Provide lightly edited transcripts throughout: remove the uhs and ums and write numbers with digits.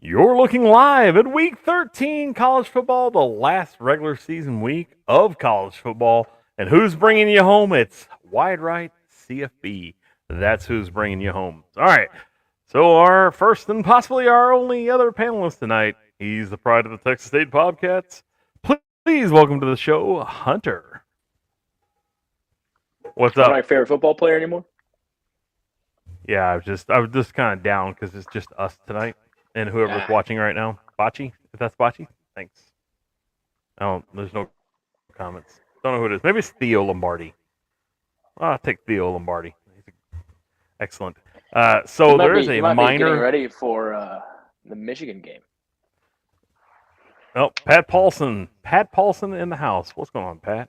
You're looking live at week 13 college football, the last regular season week of college football. And who's bringing you home? It's Wide Right CFB. That's who's bringing you home. All right. So, our first and possibly our only other panelist tonight, he's the pride of the Texas State Bobcats. Please welcome to the show, Hunter. What's Not up? my favorite football player anymore. Yeah, I was just kind of down because it's just us tonight and whoever's watching right now. Bocce, if that's Bocce, thanks. Oh, there's no comments. Don't know who it is. Maybe it's Theo Lombardi. I'll take Theo Lombardi. Excellent. So there is a might be getting minor. ready for the Michigan game. Oh, Pat Paulson. Pat Paulson in the house. What's going on, Pat?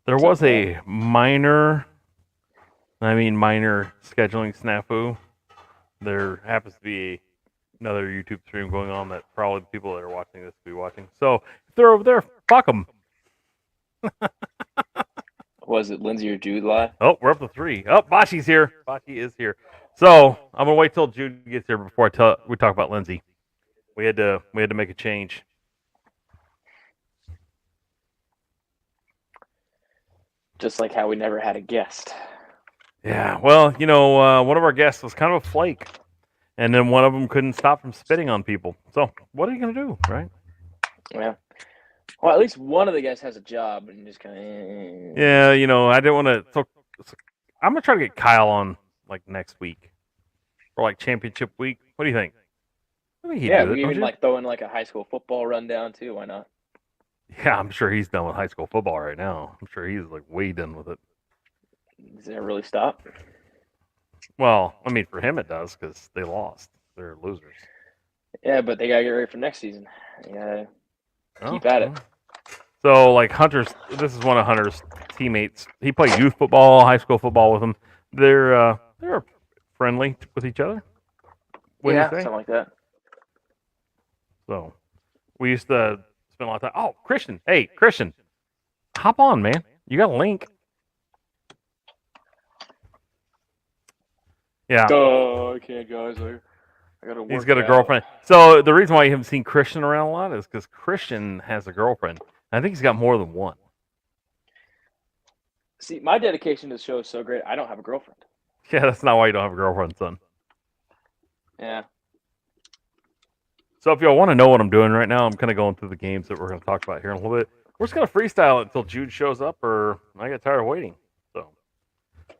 There was a minor scheduling snafu. There happens to be another YouTube stream going on that probably the people that are watching this will be watching. So if they're over there, fuck them. Was it Lindsay or Jude live? Oh, we're up to 3. Oh, Bocce's here. Bocce is here. So I'm gonna wait till Jude gets here before we talk about Lindsay. We had to make a change. Just like how we never had a guest. Yeah, well, one of our guests was kind of a flake, and then one of them couldn't stop from spitting on people. So what are you gonna do, right? Yeah. Well, at least one of the guys has a job, and just kind of. Yeah, I didn't want to. So I'm gonna try to get Kyle on like next week, or like championship week. What do you think? I think we even throw in like a high school football rundown too. Why not? Yeah, I'm sure he's done with high school football right now. I'm sure he's like way done with it. Does it really stop? Well, I mean, for him it does because they lost. They're losers. Yeah, but they gotta get ready for next season. They gotta keep at it. So, like this is one of Hunter's teammates. He played youth football, high school football with him. They're friendly with each other. What do you say? Something like that. So, we used to spend a lot of time. Oh, Christian! Hey, Christian, hop on, man. You got a link. Yeah. I can't, guys. I gotta work. He's got a girlfriend. So the reason why you haven't seen Christian around a lot is because Christian has a girlfriend. I think he's got more than one. See, my dedication to the show is so great. I don't have a girlfriend. Yeah, that's not why you don't have a girlfriend, son. Yeah. So if y'all want to know what I'm doing right now, I'm kind of going through the games that we're going to talk about here in a little bit. We're just going to freestyle it until Jude shows up, or I get tired of waiting. So,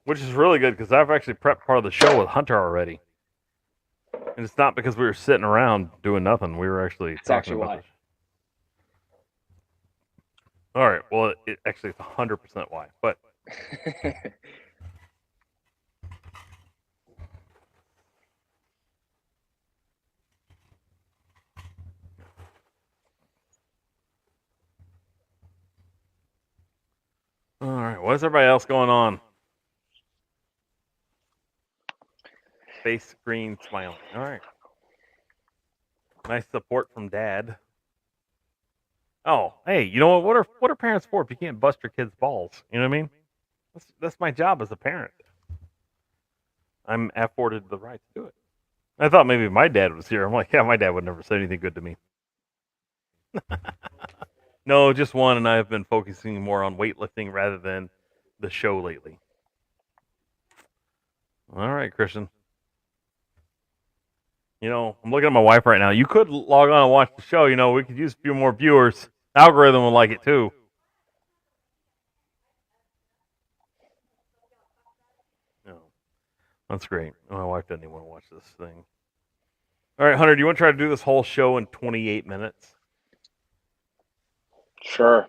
which is really good because I've actually prepped part of the show with Hunter already. And it's not because we were sitting around doing nothing. We were actually talking about this. All right. Well, it's 100% why. But all right. What's everybody else going on? Face green smiling. All right. Nice support from Dad. Oh, hey, you know what? What are parents for if you can't bust your kids' balls? You know what I mean? That's my job as a parent. I'm afforded the right to do it. I thought maybe my dad was here. I'm like, yeah, my dad would never say anything good to me. No, just one, and I have been focusing more on weightlifting rather than the show lately. All right, Christian. I'm looking at my wife right now. You could log on and watch the show. We could use a few more viewers. Algorithm will like it too. No, that's great. My wife doesn't even want to watch this thing. All right, Hunter, do you want to try to do this whole show in 28 minutes? Sure.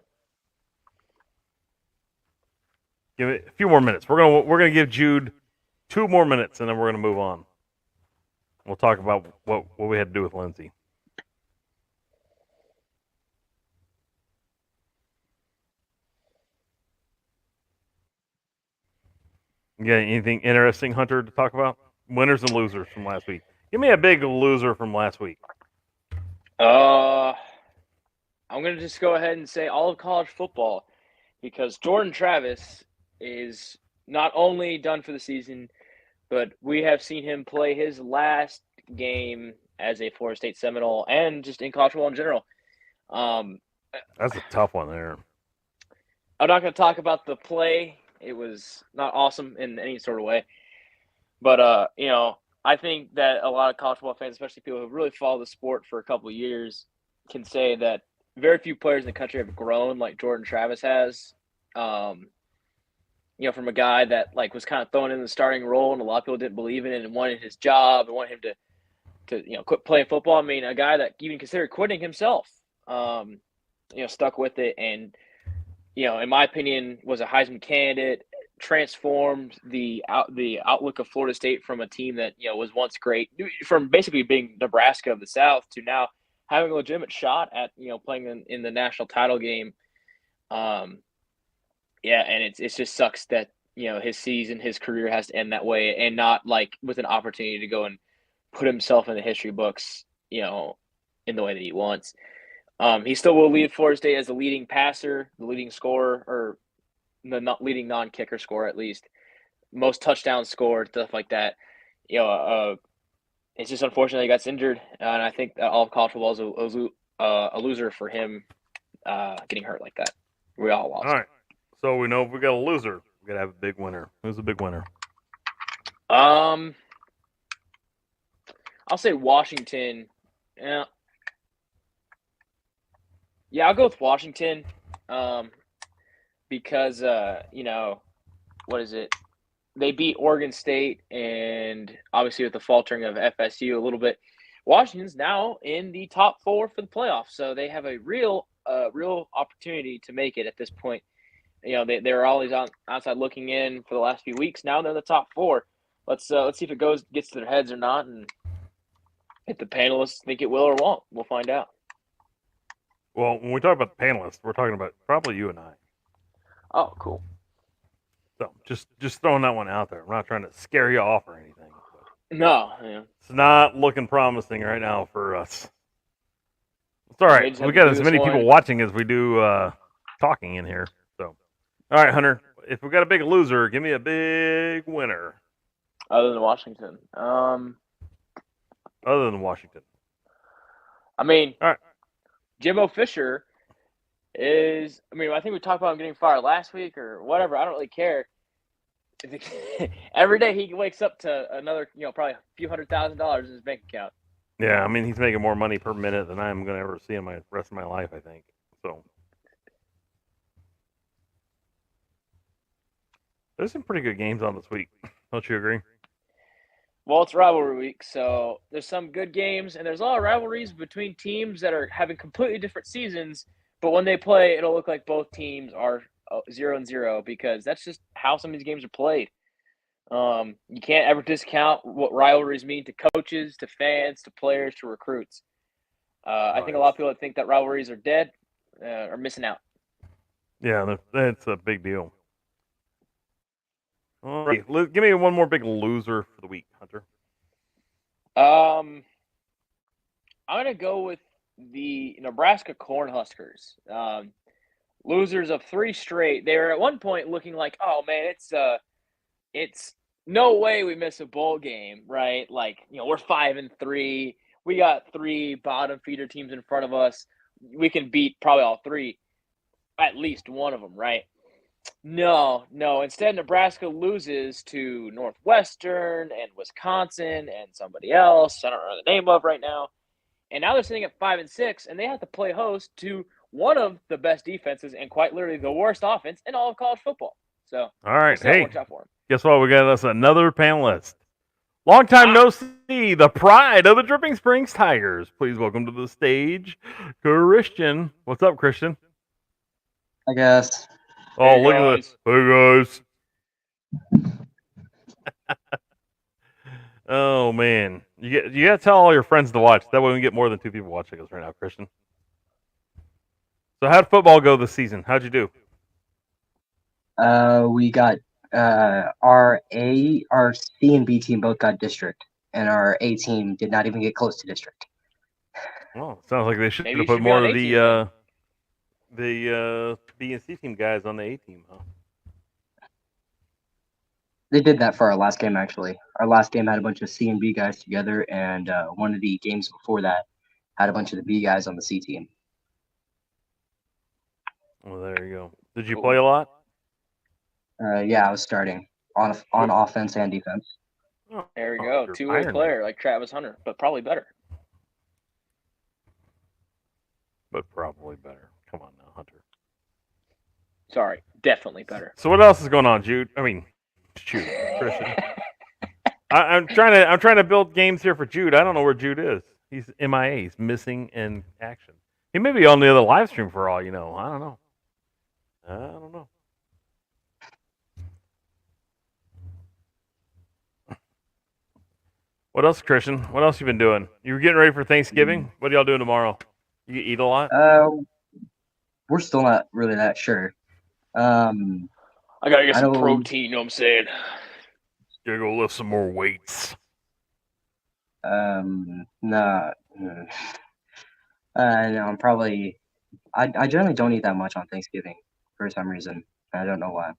Give it a few more minutes. We're gonna give Jude 2 more minutes, and then we're gonna move on. We'll talk about what we had to do with Lindsay. You got anything interesting, Hunter, to talk about? Winners and losers from last week. Give me a big loser from last week. I'm going to just go ahead and say all of college football because Jordan Travis is not only done for the season, but we have seen him play his last game as a Florida State Seminole and just in college football in general. That's a tough one there. I'm not going to talk about the play. It was not awesome in any sort of way. But, I think that a lot of college football fans, especially people who really followed the sport for a couple of years, can say that very few players in the country have grown like Jordan Travis has. From a guy that was kind of thrown in the starting role and a lot of people didn't believe in it and wanted his job and wanted him to quit playing football. I mean, a guy that even considered quitting himself, stuck with it and, in my opinion, was a Heisman candidate, transformed the outlook of Florida State from a team that, was once great, from basically being Nebraska of the South to now having a legitimate shot at, playing in the national title game. And it just sucks that, his season, his career has to end that way and not with an opportunity to go and put himself in the history books, in the way that he wants. He still will lead Florida State as the leading passer, the leading scorer, or the leading non-kicker scorer at least, most touchdowns scored, stuff like that. It's just unfortunate he got injured, and I think that all of college football is a loser for him getting hurt like that. We all lost. All right. So we know if we got a loser, we got to have a big winner. Who's the big winner? I'll say Washington. Yeah, I'll go with Washington. Because what is it? They beat Oregon State, and obviously with the faltering of FSU a little bit, Washington's now in the top 4 for the playoffs. So they have a real opportunity to make it at this point. They were always outside looking in for the last few weeks. Now they're in the top 4. Let's see if it gets to their heads or not, and if the panelists think it will or won't. We'll find out. Well, when we talk about the panelists, we're talking about probably you and I. Oh, cool. So just throwing that one out there. I'm not trying to scare you off or anything. No, yeah. It's not looking promising right now for us. It's all right. We got as many people watching as we do talking in here. So, all right, Hunter. If we got a big loser, give me a big winner. Other than Washington. Other than Washington. I mean, all right. Jimbo Fisher is, I think we talked about him getting fired last week or whatever. I don't really care. Every day he wakes up to another, probably a few $100,000 in his bank account. Yeah, he's making more money per minute than I'm going to ever see in my rest of my life, I think. So there's some pretty good games on this week. Don't you agree? Well, it's rivalry week, so there's some good games, and there's a lot of rivalries between teams that are having completely different seasons. But when they play, it'll look like both teams are 0-0 because that's just how some of these games are played. You can't ever discount what rivalries mean to coaches, to fans, to players, to recruits. I think a lot of people that think that rivalries are dead are missing out. Yeah, that's a big deal. All right, give me one more big loser for the week, Hunter. I'm going to go with the Nebraska Cornhuskers. Losers of 3 straight. They were at one point looking like, oh man, it's no way we miss a bowl game, right? We're 5-3. We got 3 bottom feeder teams in front of us. We can beat probably all 3, at least one of them, right? No. Instead, Nebraska loses to Northwestern and Wisconsin and somebody else I don't know the name of right now. And now they're sitting at 5-6, and they have to play host to one of the best defenses and quite literally the worst offense in all of college football. So, all right, hey, watch out for 'em. Guess what? We got us another panelist. Long time no see, the pride of the Dripping Springs Tigers. Please welcome to the stage, Christian. What's up, Christian? I guess. Oh, hey, look at this. Hey, guys. Oh, man. You got to tell all your friends to watch. That way we get more than 2 people watching us right now, Christian. So how'd football go this season? How'd you do? We got our C and B team both got district, and our A team did not even get close to district. Well, sounds like they should have put more of the B and C team guys on the A team, huh? They did that for our last game, actually. Our last game had a bunch of C and B guys together, and one of the games before that had a bunch of the B guys on the C team. Well, there you go. Did you Cool. play a lot? Yeah, I was starting on offense and defense. Oh, There we go. you're Two-way Iron Man. player like Travis Hunter, but probably better. But probably better. Come on now, Hunter. Sorry, definitely better. So what else is going on, Jude? I mean, shoot, Christian. I'm trying to build games here for Jude. I don't know where Jude is. He's MIA. He's missing in action. He may be on the other live stream for all you know. I don't know. What else, Christian? What else you been doing? You were getting ready for Thanksgiving. What are y'all doing tomorrow? You eat a lot? We're still not really that sure. I gotta get I some know- protein. You know what I'm saying? Gotta go lift some more weights. Nah. No, I'm probably. I generally don't eat that much on Thanksgiving for some reason. I don't know why.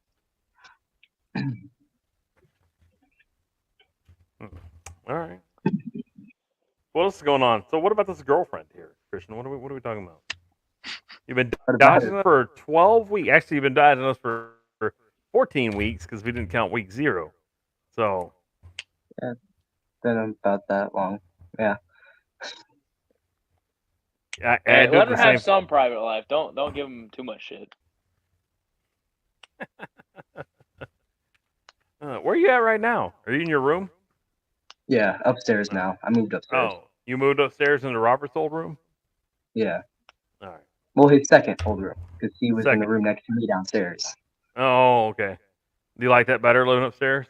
All right. What else is going on? So what about this girlfriend here, Christian? What are we talking about? You've been What about dodging us for 12 weeks. Actually, you've been dodging us for 14 weeks because we didn't count week 0. So Been about that long. Yeah. I Hey, did let the him have same. some private life. Don't give him too much shit. Where are you at right now? Are you in your room? Yeah, upstairs now. I moved upstairs. Oh, you moved upstairs into Robert's old room? Yeah. All right. Well, his second old room, because he was in Second. the room next to me downstairs. Oh, okay. Do you like that better, living upstairs?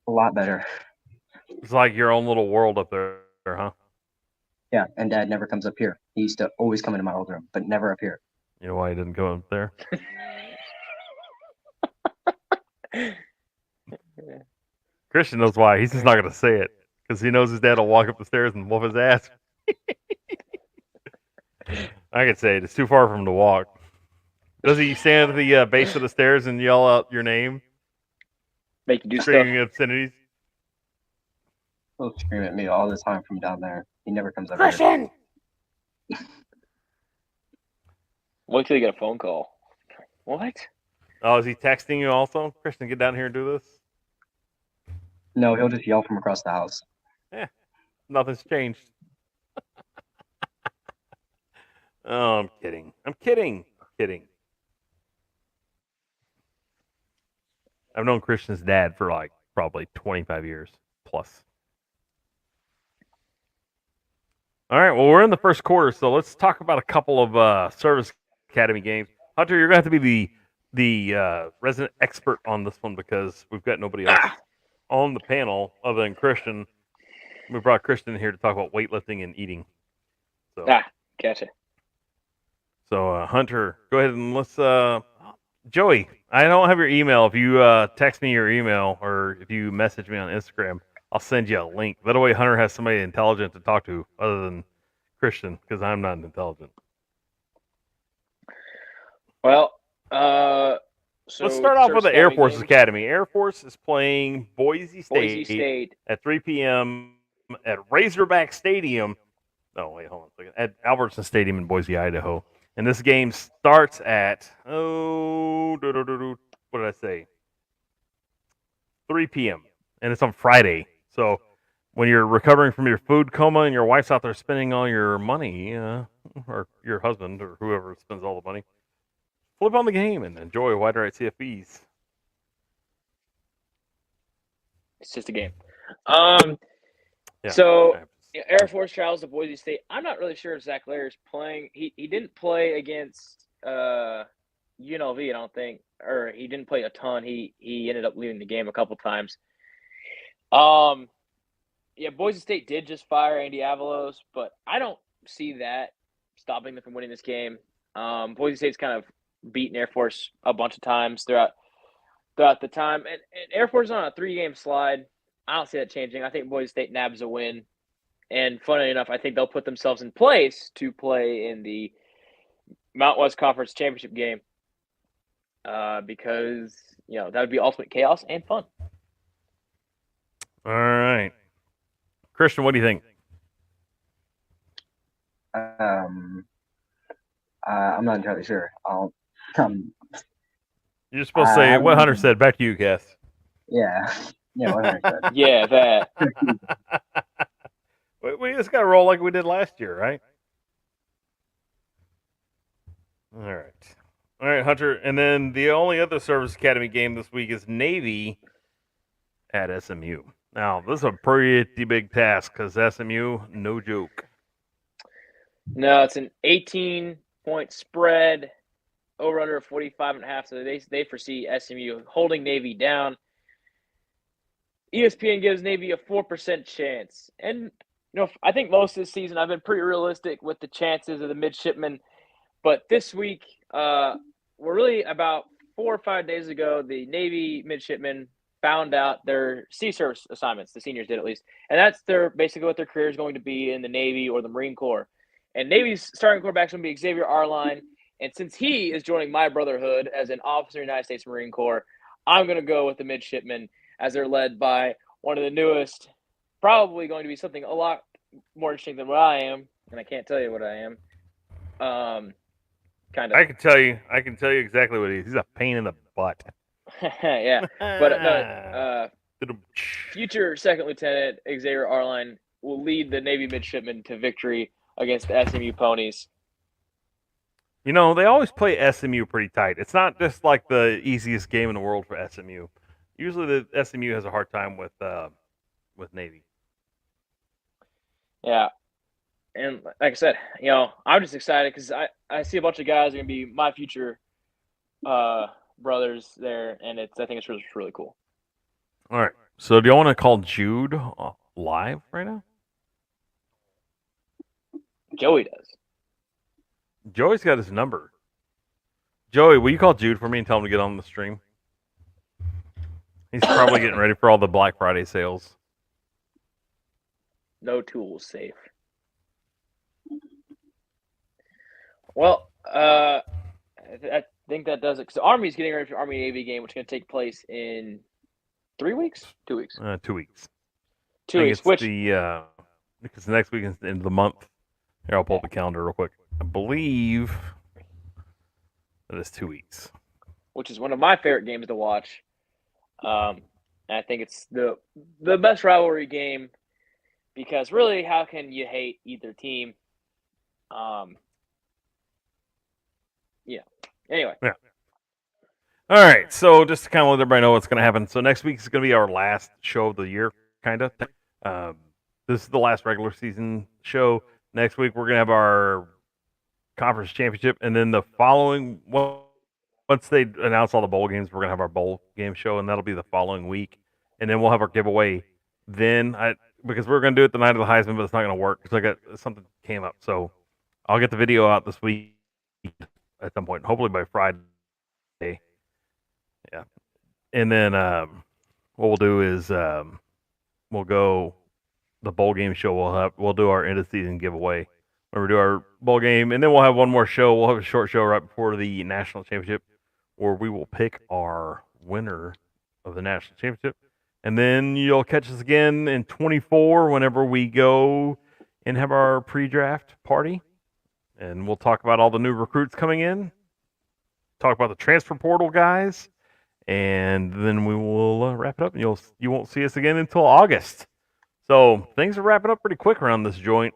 A lot better. It's like your own little world up there, huh? Yeah, and Dad never comes up here. He used to always come into my old room, but never up here. You know why he didn't go up there? Christian knows why. He's just not going to say it because he knows his dad will walk up the stairs and whoop his ass. I could say it. It's too far for him to walk. Does he stand at the base of the stairs and yell out your name, Make you do stuff. screaming obscenities? He'll scream at me all the time from down there. He never comes up here. Christian! Wait till you get a phone call. What? Oh, is he texting you also? Christian, get down here and do this? No, he'll just yell from across the house. Nothing's changed. Oh, I'm kidding. I'm kidding. I've known Christian's dad for like probably 25 years plus. All right, well, we're in the first quarter, so let's talk about a couple of Service Academy games. Hunter, you're going to have to be the resident expert on this one because we've got nobody else on the panel other than Christian. We brought Christian here to talk about weightlifting and eating. So, Gotcha. so Hunter, go ahead and let's. Joey, I don't have your email. If you text me your email or if you message me on Instagram, I'll send you a link. That way, Hunter has somebody intelligent to talk to other than Christian because I'm not intelligent. Well, so Let's start off with the Air Service Force games. Academy. Air Force is playing Boise Boise State State. at 3 p.m. at Razorback Stadium. Oh, wait, hold on a second. At Albertson Stadium in Boise, Idaho. And this game starts at, what did I say? 3 p.m. And it's on Friday. So when you're recovering from your food coma and your wife's out there spending all your money, or your husband or whoever spends all the money, flip on the game and enjoy Wide Right CFBs. It's just a game. Yeah. So Air Force travels to Boise State. I'm not really sure if Zach Lair's playing. He didn't play against UNLV, I don't think, or he didn't play a ton. He ended up leaving the game a couple times. Yeah, Boise State did just fire Andy Avalos, but I don't see that stopping them from winning this game. Boise State's kind of beaten Air Force a bunch of times throughout the time, and Air Force is on a 3-game slide. I don't see that changing. I think Boise State nabs a win. And funny enough, I think they'll put themselves in place to play in the Mount West Conference Championship game because, that would be ultimate chaos and fun. All right. Christian, what do you think? I'm not entirely sure. Um, You're supposed to say I what don't Hunter know. said. Back to you, Cass. Yeah, yeah. What I said. Yeah, that. We just got to roll like we did last year, right? All right. All right, Hunter. And then the only other Service Academy game this week is Navy at SMU. Now, this is a pretty big task because SMU, no joke. No, it's an 18-point spread, over under 45.5. So they foresee SMU holding Navy down. ESPN gives Navy a 4% chance. And I think most of this season I've been pretty realistic with the chances of the midshipmen. But this week, we're really about 4 or 5 days ago, the Navy midshipmen found out their sea service assignments. The seniors did, at least, and that's basically what their career is going to be in the Navy or the Marine Corps. And Navy's starting quarterback is going to be Xavier Arline. And since he is joining my brotherhood as an officer in the United States Marine Corps, I'm going to go with the midshipmen as they're led by one of the newest, probably going to be something a lot more interesting than what I am, and I can't tell you what I am. Kind of. I can tell you exactly what he is. He's a pain in the butt. Yeah, but future second lieutenant Xavier Arline will lead the Navy midshipmen to victory against the SMU Ponies. They always play SMU pretty tight. It's not just like the easiest game in the world for SMU. Usually, the SMU has a hard time with Navy. Yeah, and like I said, I'm just excited because I see a bunch of guys are gonna be my future brothers there, and I think it's really, really cool. All right. So, do you want to call Jude live right now? Joey does. Joey's got his number. Joey, will you call Jude for me and tell him to get on the stream? He's probably getting ready for all the Black Friday sales. No tools safe. Well, I think that does it. Because the Army's getting ready for the Army-Navy game, which is going to take place in 3 weeks? 2 weeks. 2 weeks. 2 weeks. Because the next week is the end of the month. Here, I'll pull up the calendar real quick. I believe that is 2 weeks. Which is one of my favorite games to watch. I think it's the best rivalry game because really, how can you hate either team? Anyway. Yeah. All right. So just to kind of let everybody know what's going to happen. So next week is going to be our last show of the year, kind of. This is the last regular season show. Next week we're going to have our conference championship, and then the following once they announce all the bowl games, we're going to have our bowl game show, and that'll be the following week. And then we'll have our giveaway then. Because we're going to do it the night of the Heisman, but it's not going to work because something came up. So I'll get the video out this week at some point, hopefully by Friday. Yeah. And then what we'll do is we'll go the bowl game show. We'll do our end of season giveaway when we do our bowl game, and then we'll have one more show. We'll have a short show right before the national championship, where we will pick our winner of the national championship, and then you'll catch us again in 24 whenever we go and have our pre-draft party, and we'll talk about all the new recruits coming in, talk about the transfer portal guys, and then we will wrap it up, and you won't see us again until August. So things are wrapping up pretty quick around this joint.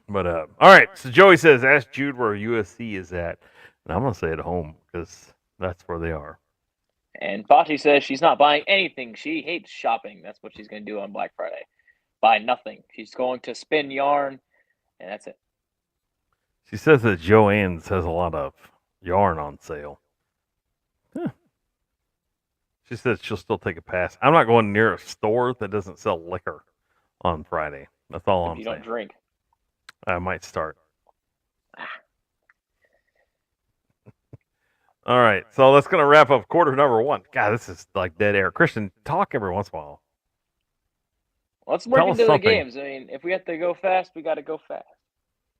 But all right, so Joey says, ask Jude where USC is at. And I'm going to say at home because that's where they are. And Fauci says she's not buying anything. She hates shopping. That's what she's going to do on Black Friday. Buy nothing. She's going to spin yarn, and that's it. She says that Joann's has a lot of yarn on sale. Huh. She says she'll still take a pass. I'm not going near a store that doesn't sell liquor on Friday. That's all I'm saying. You don't drink. I might start. All right, so that's going to wrap up quarter number 1. God, this is like dead air. Christian, talk every once in a while. Let's break into the games. I mean, if we have to go fast, we got to go fast.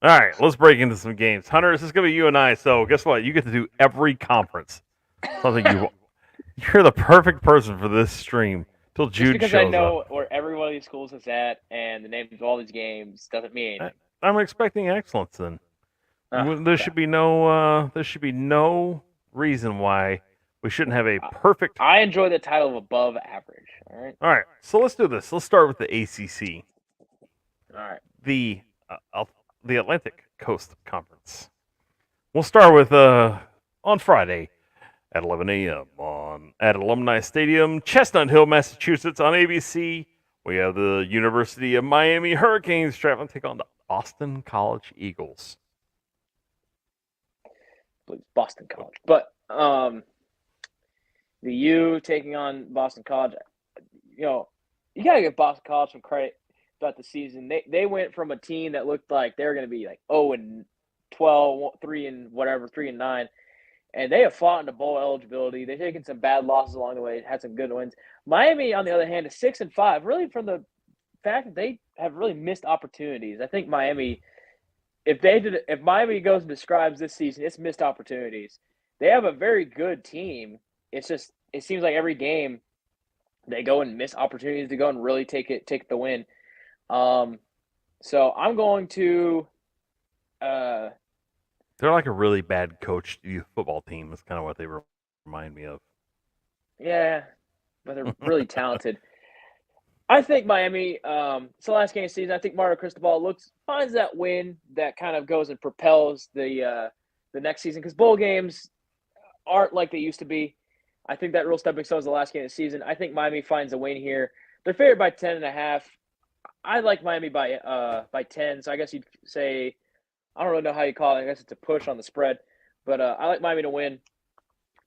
All right, let's break into some games. Hunter, this is going to be you and I, so guess what? You get to do every conference. Something you're the perfect person for this stream Till Just Jude because I shows know up. where every one of these schools is at and the names of all these games doesn't mean anything. I'm expecting excellence then. Oh, There crap. should be no reason why we shouldn't have a perfect. I enjoy the title of above average. All right. All right, so let's do this. Let's start with the ACC, All right. the the Atlantic Coast Conference. We'll start with on Friday at 11 a.m. at Alumni Stadium, Chestnut Hill, Massachusetts, on ABC. We have the University of Miami Hurricanes traveling to take on the Boston College Eagles. I believe it's Boston College, but the U taking on Boston College. You know, you gotta give Boston College some credit throughout the season. They went from a team that looked like they were going to be like 0-12, 3-9, and they have fought into bowl eligibility. They've taken some bad losses along the way, had some good wins. Miami, on the other hand, is 6-5, really from the fact that they have really missed opportunities. I think Miami, if Miami goes and describes this season, it's missed opportunities. They have a very good team. It's just it seems like every game they go and miss opportunities to go and really take the win. So I'm going to. They're like a really bad coached youth football team. That's kind of what they remind me of. Yeah, but they're really talented. I think Miami. It's the last game of the season. I think Mario Cristobal finds that win that kind of goes and propels the next season because bowl games aren't like they used to be. I think that real stepping stone is the last game of the season. I think Miami finds a win here. They're favored by 10.5. I like Miami by 10. So I guess you'd say I don't really know how you call it. I guess it's a push on the spread, but I like Miami to win.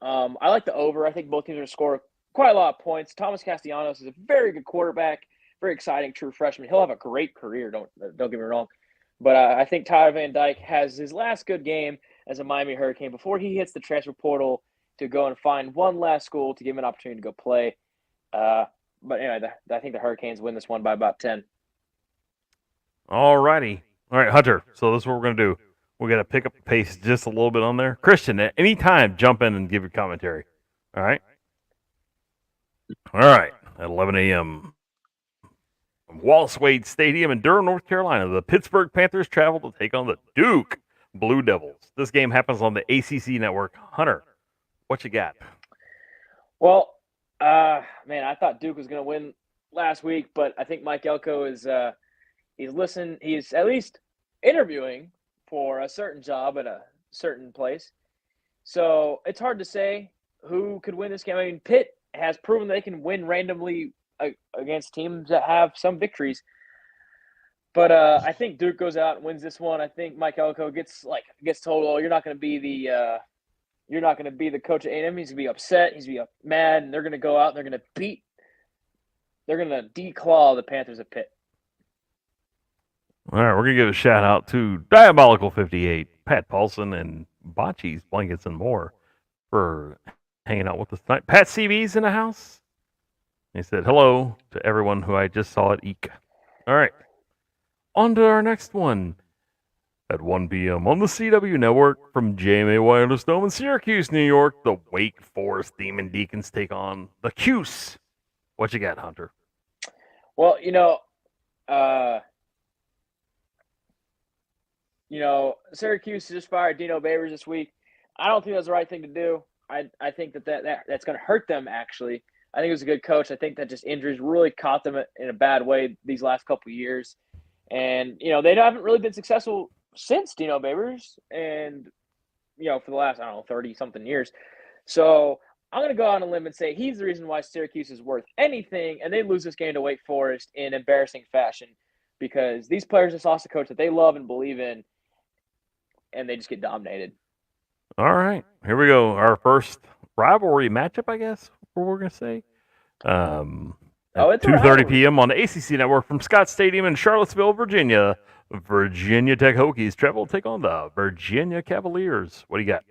I like the over. I think both teams are going to score quite a lot of points. Thomas Castellanos is a very good quarterback, very exciting true freshman. He'll have a great career. Don't get me wrong, but I think Tyler Van Dyke has his last good game as a Miami Hurricane before he hits the transfer portal to go and find one last school to give him an opportunity to go play. But anyway, I think the Hurricanes win this one by about 10. All righty. All right, Hunter. So this is what we're going to do. We're going to pick up the pace just a little bit on there. Christian, at any time, jump in and give your commentary. All right? All right. At 11 a.m., Wallace Wade Stadium in Durham, North Carolina, the Pittsburgh Panthers travel to take on the Duke Blue Devils. This game happens on the ACC network. Hunter, what you got? Well, man, I thought Duke was going to win last week, but I think Mike Elko is he's at least interviewing for a certain job at a certain place. So it's hard to say who could win this game. I mean, Pitt has proven they can win randomly against teams that have some victories. But I think Duke goes out and wins this one. I think Mike Elko gets told, "Oh, you're not going to be the coach at A&M. He's going to be upset. He's going to be mad, and they're going to go out and they're going to declaw the Panthers of Pitt." All right, we're going to give a shout out to Diabolical 58, Pat Paulson, and Bocce's Blankets and More for hanging out with us tonight. Pat CB's in the house. He said hello to everyone who I just saw at Eek. All right, on to our next one. At 1 p.m. on the CW network from JMA Wireless Dome in Syracuse, New York, the Wake Forest Demon Deacons take on the Cuse. What you got, Hunter? Well, Syracuse just fired Dino Babers this week. I don't think that's the right thing to do. I think that's going to hurt them, actually. I think he was a good coach. I think that just injuries really caught them in a bad way these last couple of years. And, they haven't really been successful since Dino Babers and, for the last, 30-something years. So I'm going to go on a limb and say he's the reason why Syracuse is worth anything, and they lose this game to Wake Forest in embarrassing fashion because these players just lost a coach that they love and believe in, and they just get dominated. All right, here we go. Our first rivalry matchup, I guess, what we're going to say. At 2:30 p.m. on the ACC network from Scott Stadium in Charlottesville, Virginia, Virginia Tech Hokies travel to take on the Virginia Cavaliers. What do you got?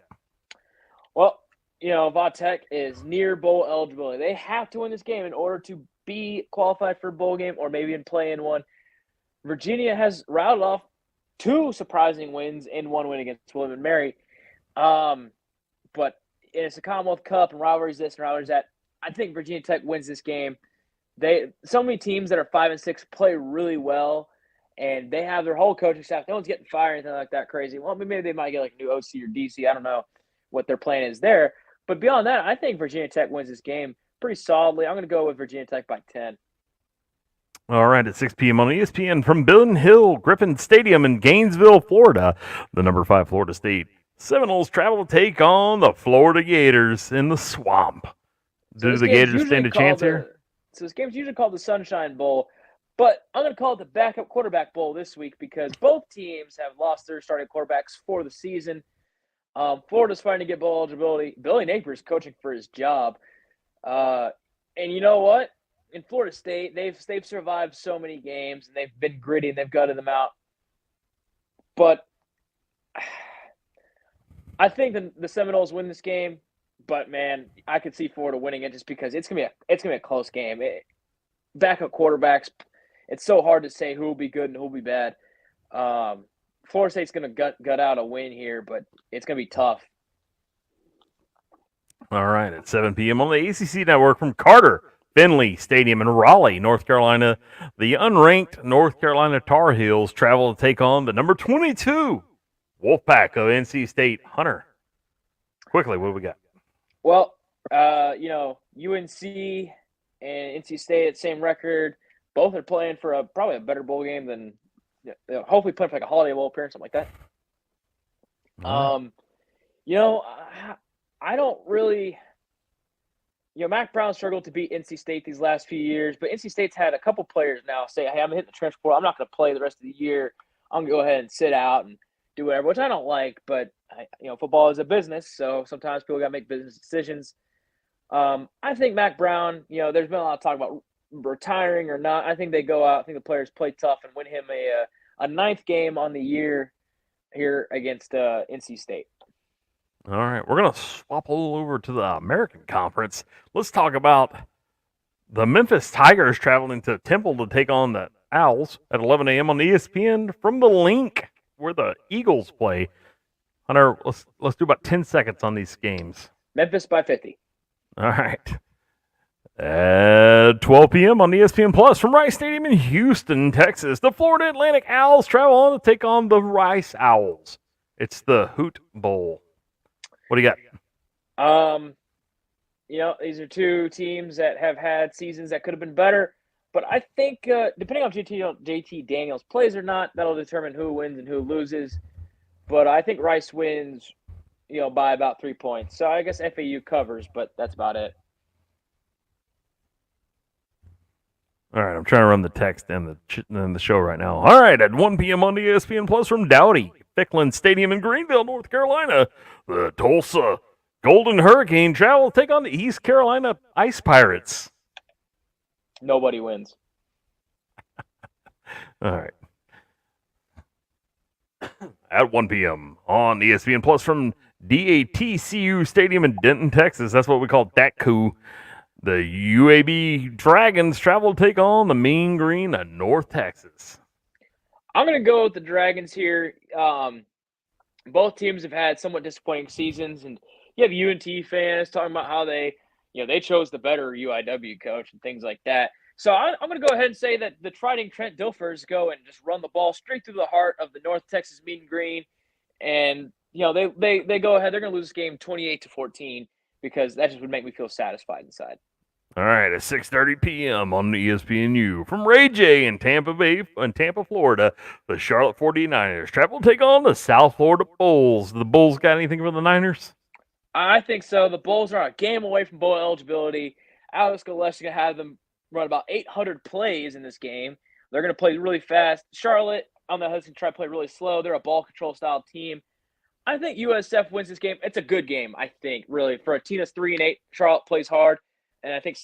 Well, Va Tech is near bowl eligibility. They have to win this game in order to be qualified for a bowl game or maybe in play in one. Virginia has routed off 2 surprising wins and 1 win against William & Mary. But it's a Commonwealth Cup and rivalries this and rivalries that. I think Virginia Tech wins this game so many teams that are 5-6 play really well, and they have their whole coaching staff. No one's getting fired or anything like that crazy. Well, maybe they might get like a new OC or DC. I don't know what their plan is there. But beyond that, I think Virginia Tech wins this game pretty solidly. I'm going to go with Virginia Tech by 10. All right, at 6 p.m. on ESPN from Bill Hill Griffin Stadium in Gainesville, Florida, the number 5 Florida State Seminoles travel to take on the Florida Gators in the swamp. Do the Gators stand a chance here? So this game's usually called the Sunshine Bowl, but I'm going to call it the Backup Quarterback Bowl this week because both teams have lost their starting quarterbacks for the season. Florida's fighting to get bowl eligibility. Billy Napier's coaching for his job. And you know what? In Florida State, they've survived so many games, and they've been gritty, and they've gutted them out. But I think the Seminoles win this game. But man, I could see Florida winning it just because it's gonna be a close game. Backup quarterbacks, it's so hard to say who will be good and who will be bad. Florida State's gonna gut out a win here, but it's gonna be tough. All right, at 7 p.m. on the ACC Network from Carter Finley Stadium in Raleigh, North Carolina, the unranked North Carolina Tar Heels travel to take on the number 22 Wolfpack of NC State. Hunter, quickly, what do we got? Well, UNC and NC State, same record. Both are playing for probably a better bowl game than hopefully playing for like a Holiday Bowl appearance, something like that. I don't really Mac Brown struggled to beat NC State these last few years, but NC State's had a couple players now say, hey, I'm hitting the transfer portal. I'm not going to play the rest of the year. I'm going to go ahead and sit out and do whatever, which I don't like, but football is a business, so sometimes people got to make business decisions. I think Mac Brown, there's been a lot of talk about retiring or not. I think they go out. I think the players play tough and win him a ninth game on the year here against NC State. All right, we're going to swap all over to the American Conference. Let's talk about the Memphis Tigers traveling to Temple to take on the Owls at 11 a.m. on ESPN from the Link where the Eagles play. Hunter, let's do about 10 seconds on these games. Memphis by 50. All right. At 12 p.m. on ESPN Plus from Rice Stadium in Houston, Texas, the Florida Atlantic Owls travel on to take on the Rice Owls. It's the Hoot Bowl. What do you got? These are two teams that have had seasons that could have been better. But I think depending on JT Daniels plays or not, that'll determine who wins and who loses. But I think Rice wins, by about 3 points. So I guess FAU covers, but that's about it. All right, I'm trying to run the text and the show right now. All right, at 1 p.m. on ESPN Plus from Dowdy Ficklin Stadium in Greenville, North Carolina, the Tulsa Golden Hurricane travel to take on the East Carolina Ice Pirates. Nobody wins. All right. At 1 p.m. on ESPN Plus from DATCU Stadium in Denton, Texas. That's what we call DATCU. The UAB Dragons travel to take on the Mean Green of North Texas. I'm going to go with the Dragons here. Both teams have had somewhat disappointing seasons, and you have UNT fans talking about how they chose the better UIW coach and things like that. So I'm going to go ahead and say that the Trident Trent Dilfers go and just run the ball straight through the heart of the North Texas Mean Green, and they go ahead. They're going to lose this game 28-14 because that just would make me feel satisfied inside. All right, at 6:30 p.m. on ESPNU from Ray J in Tampa, Florida, the Charlotte 49ers travel to take on the South Florida Bulls. The Bulls got anything for the Niners? I think so. The Bulls are a game away from bowl eligibility. Alex Gillespie's going to have them run about 800 plays in this game. They're going to play really fast. Charlotte, on the other hand, try to play really slow. They're a ball control style team. I think USF wins this game. It's a good game, I think, really. For a team that's 3-8, Charlotte plays hard. And I think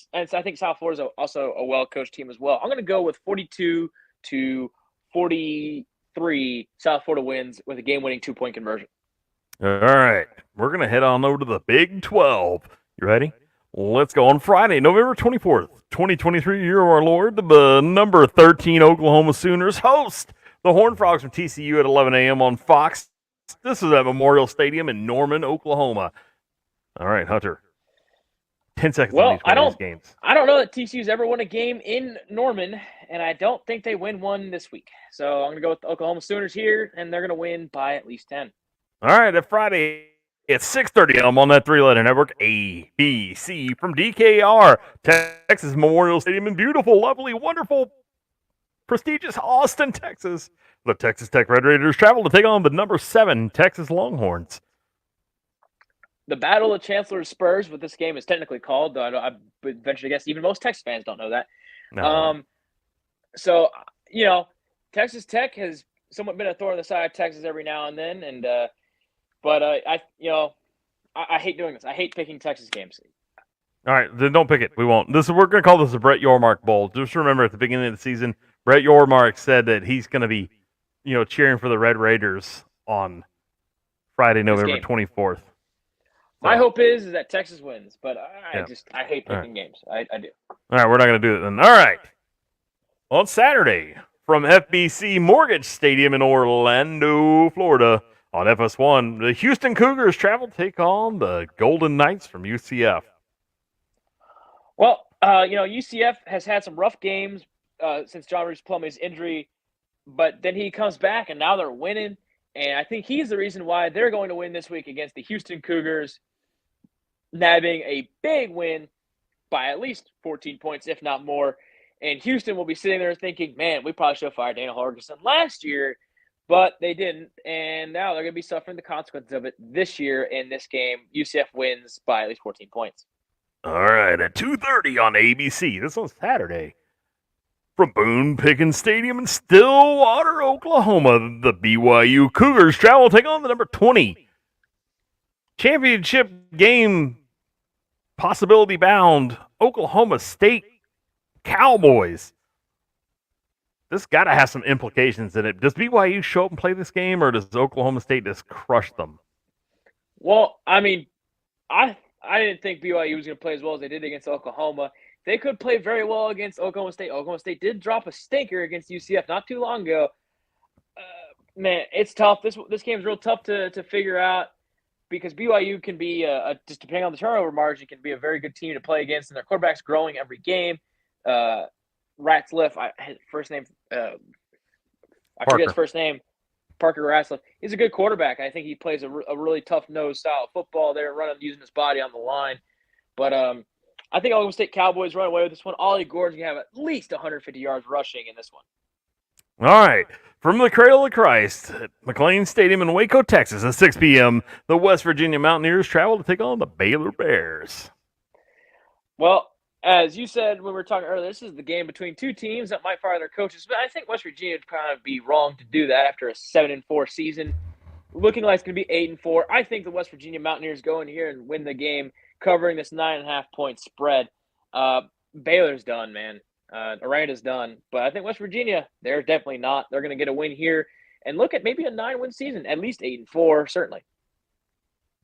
South Florida's also a well-coached team as well. I'm going to go with 42-43. South Florida wins with a game-winning 2-point conversion. All right. We're going to head on over to the Big 12. You ready? Let's go on Friday, November 24th, 2023, year of our Lord. The number 13 Oklahoma Sooners host the Horned Frogs from TCU at 11 a.m. on Fox. This is at Memorial Stadium in Norman, Oklahoma. All right, Hunter. 10 seconds on Well, each one of these games. I don't know that TCU's ever won a game in Norman, and I don't think they win one this week. So I'm going to go with the Oklahoma Sooners here, and they're going to win by at least 10. All right, at Friday at 6:30 a.m. on that three-letter network, ABC from DKR, Texas Memorial Stadium in beautiful, lovely, wonderful, prestigious Austin, Texas. The Texas Tech Red Raiders travel to take on the number 7 Texas Longhorns. The Battle of Chancellor Spurs, what this game is technically called, though I would venture to guess even most Texas fans don't know that. No. So, Texas Tech has somewhat been a thorn in the side of Texas every now and then, and I hate doing this. I hate picking Texas games. All right, then don't pick it. We won't. We're going to call this a Brett Yormark Bowl. Just remember, at the beginning of the season, Brett Yormark said that he's going to be, cheering for the Red Raiders on Friday, November 24th. My hope is that Texas wins, but I hate picking games. I do. All right, we're not going to do it then. All right. On Saturday, from FBC Mortgage Stadium in Orlando, Florida, on FS1, the Houston Cougars travel to take on the Golden Knights from UCF. Well, UCF has had some rough games since John Reese Plumlee's injury, but then he comes back, and now they're winning. And I think he's the reason why they're going to win this week against the Houston Cougars, nabbing a big win by at least 14 points, if not more. And Houston will be sitting there thinking, man, we probably should have fired Dana Holgorsen last year, but they didn't. And now they're going to be suffering the consequences of it this year in this game. UCF wins by at least 14 points. All right, at 2:30 on ABC. This on Saturday. From Boone Pickens Stadium in Stillwater, Oklahoma, the BYU Cougars travel to take on the number 20 championship game possibility-bound Oklahoma State Cowboys. This got to have some implications in it. Does BYU show up and play this game, or does Oklahoma State just crush them? Well, I mean, I didn't think BYU was going to play as well as they did against Oklahoma. They could play very well against Oklahoma State. Oklahoma State did drop a stinker against UCF not too long ago. Man, it's tough. This game's real tough to figure out because BYU can be, just depending on the turnover margin, can be a very good team to play against, and their quarterback's growing every game. Ratzliff, first name, I forget his first name, Parker Ratzliff. He's a good quarterback. I think he plays a really tough-nosed style of football there, using his body on the line. But I think Oklahoma State Cowboys run away with this one. Ollie Gordon's going to have at least 150 yards rushing in this one. All right. From the Cradle of Christ at McLean Stadium in Waco, Texas at 6 p.m., the West Virginia Mountaineers travel to take on the Baylor Bears. Well, as you said when we were talking earlier, this is the game between two teams that might fire their coaches, but I think West Virginia would kind of be wrong to do that after a 7-4 season. Looking like it's going to be 8-4. I think the West Virginia Mountaineers go in here and win the game, covering this 9.5-point spread. Baylor's done, man. Aranda's done. But I think West Virginia, they're definitely not. They're going to get a win here and look at maybe a 9-win season, at least 8-4, certainly.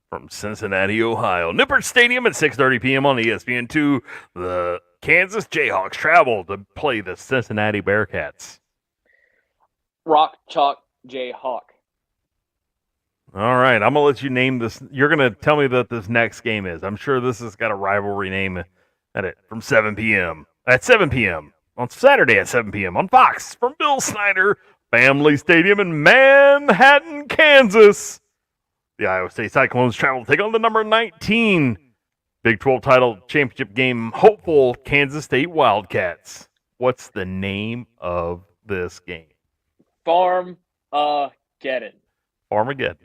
From Cincinnati, Ohio, Nippert Stadium at 6:30 p.m. on ESPN2, the Kansas Jayhawks travel to play the Cincinnati Bearcats. Rock, chalk, Jayhawk. All right, I'm going to let you name this. You're going to tell me that this next game is. I'm sure this has got a rivalry name at it from 7 p.m. At 7 p.m. on Saturday at 7 p.m. on Fox from Bill Snyder Family Stadium in Manhattan, Kansas. The Iowa State Cyclones travel to take on the number 19 Big 12 title championship game hopeful Kansas State Wildcats. What's the name of this game? Farmageddon. Farmageddon.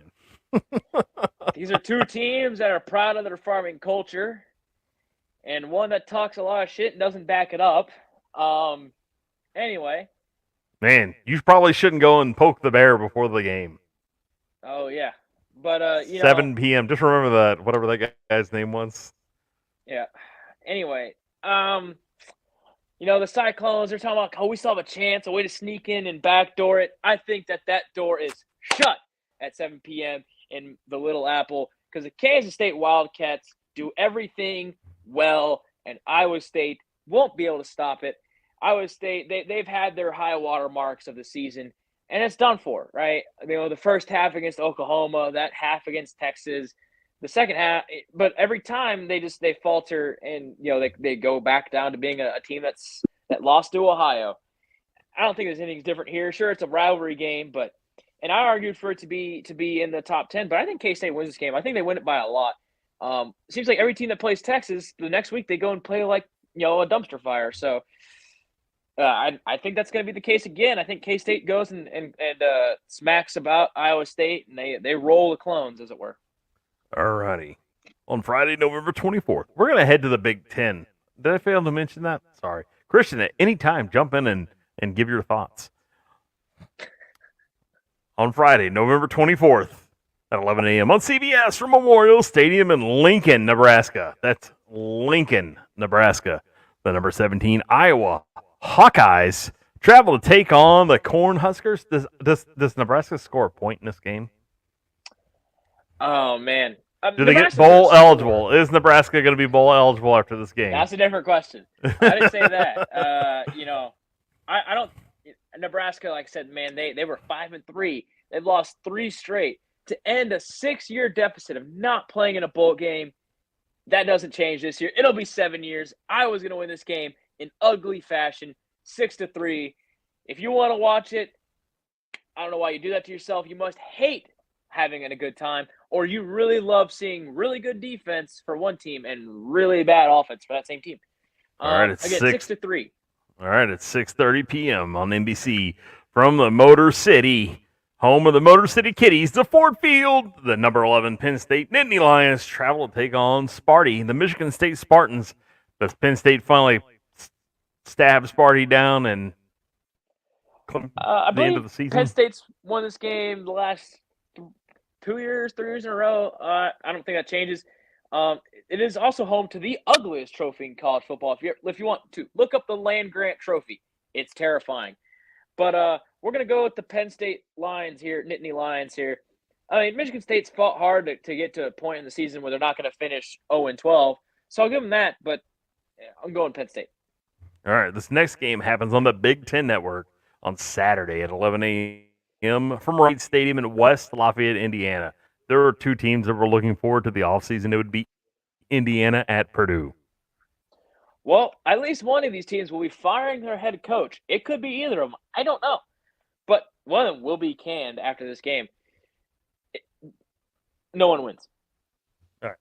These are two teams that are proud of their farming culture, and one that talks a lot of shit and doesn't back it up. Anyway. Man, you probably shouldn't go and poke the bear before the game. Oh, yeah. But, 7 p.m. Just remember that, whatever that guy's name was. Yeah. Anyway, the Cyclones, they're talking about, we still have a chance, a way to sneak in and backdoor it. I think that door is shut at 7 p.m. in the Little Apple because the Kansas State Wildcats do everything well, and Iowa State won't be able to stop it. Iowa State, they've had their high water marks of the season, and it's done for, right? The first half against Oklahoma, that half against Texas, the second half, but every time they falter and they go back down to being a team that lost to Ohio. I don't think there's anything different here. Sure, it's a rivalry game, and I argued for it to be in the top 10, but I think K-State wins this game. I think they win it by a lot. Seems like every team that plays Texas, the next week they go and play like a dumpster fire. So I think that's going to be the case again. I think K-State goes and smacks about Iowa State, and they roll the clones, as it were. All righty. On Friday, November 24th, we're going to head to the Big Ten. Did I fail to mention that? Sorry. Christian, at any time, jump in and give your thoughts. On Friday, November 24th at 11 a.m. on CBS from Memorial Stadium in Lincoln, Nebraska. That's Lincoln, Nebraska. The number 17 Iowa Hawkeyes travel to take on the Cornhuskers. Does Nebraska score a point in this game? Oh, man. Do they get bowl eligible? Is Nebraska going to be bowl eligible after this game? That's a different question. I didn't say that. I don't. Nebraska, like I said, man, they were 5-3. They've lost 3 straight to end a 6-year deficit of not playing in a bowl game. That doesn't change this year. It'll be 7 years. Iowa's going to win this game in ugly fashion, 6-3. If you want to watch it, I don't know why you do that to yourself. You must hate having a good time, or you really love seeing really good defense for one team and really bad offense for that same team. All right, it's again, 6-3. All right, it's 6:30 p.m. on NBC from the Motor City, home of the Motor City Kitties, the Ford Field. The number 11 Penn State Nittany Lions travel to take on Sparty, the Michigan State Spartans. Does Penn State finally stab Sparty down and I the end of believe the season? Penn State's won this game the last 3 years in a row. I don't think that changes. It is also home to the ugliest trophy in college football. If you want to look up the Land Grant Trophy, it's terrifying. But we're gonna go with the Penn State Lions here, Nittany Lions here. I mean, Michigan State's fought hard to get to a point in the season where they're not going to finish 0-12, so I'll give them that. But I'm going Penn State. All right, this next game happens on the Big Ten Network on Saturday at 11 a.m. from Wright Stadium in West Lafayette, Indiana. There are 2 teams that we're looking forward to the offseason. It would be Indiana at Purdue. Well, at least one of these teams will be firing their head coach. It could be either of them. I don't know. But one of them will be canned after this game. No one wins. All right.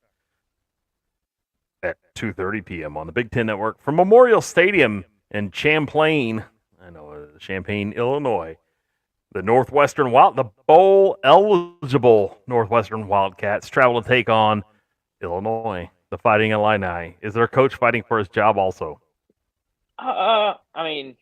At 2:30 p.m. on the Big Ten Network from Memorial Stadium in Champaign, Illinois. The bowl-eligible Northwestern Wildcats travel to take on Illinois, the Fighting Illini. Is their coach fighting for his job also? I mean,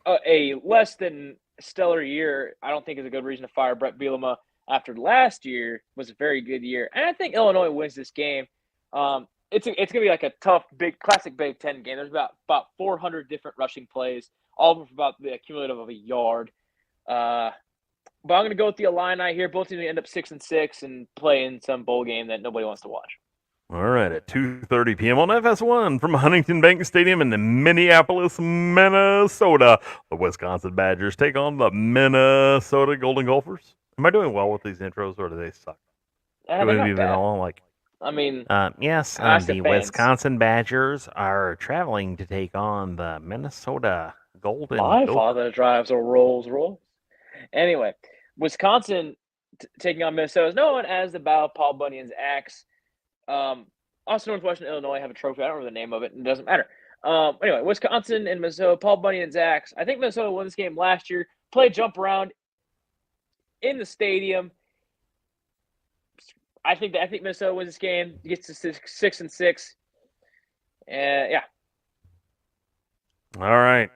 a less than stellar year, I don't think is a good reason to fire Brett Bielema after last year was a very good year. And I think Illinois wins this game. It's going to be like a tough, classic Big Ten game. There's about 400 different rushing plays, all of them for about the cumulative of a yard. But I'm going to go with the Illini here. Both teams end up 6-6 and play in some bowl game that nobody wants to watch. All right, at 2:30 p.m. on FS1 from Huntington Bank Stadium in Minneapolis, Minnesota, the Wisconsin Badgers take on the Minnesota Golden Gophers. Am I doing well with these intros, or do they suck? Yes, the Wisconsin Badgers are traveling to take on the Minnesota Golden My Gophers. father drives a Rolls Royce. Anyway, Wisconsin taking on Minnesota is known as the Battle of Paul Bunyan's Axe. Also, Northwestern Illinois have a trophy. I don't remember the name of it. It doesn't matter. Anyway, Wisconsin and Minnesota, Paul Bunyan's Axe. I think Minnesota won this game last year. Played jump around in the stadium. I think Minnesota wins this game. Gets to 6-6. Yeah. All right.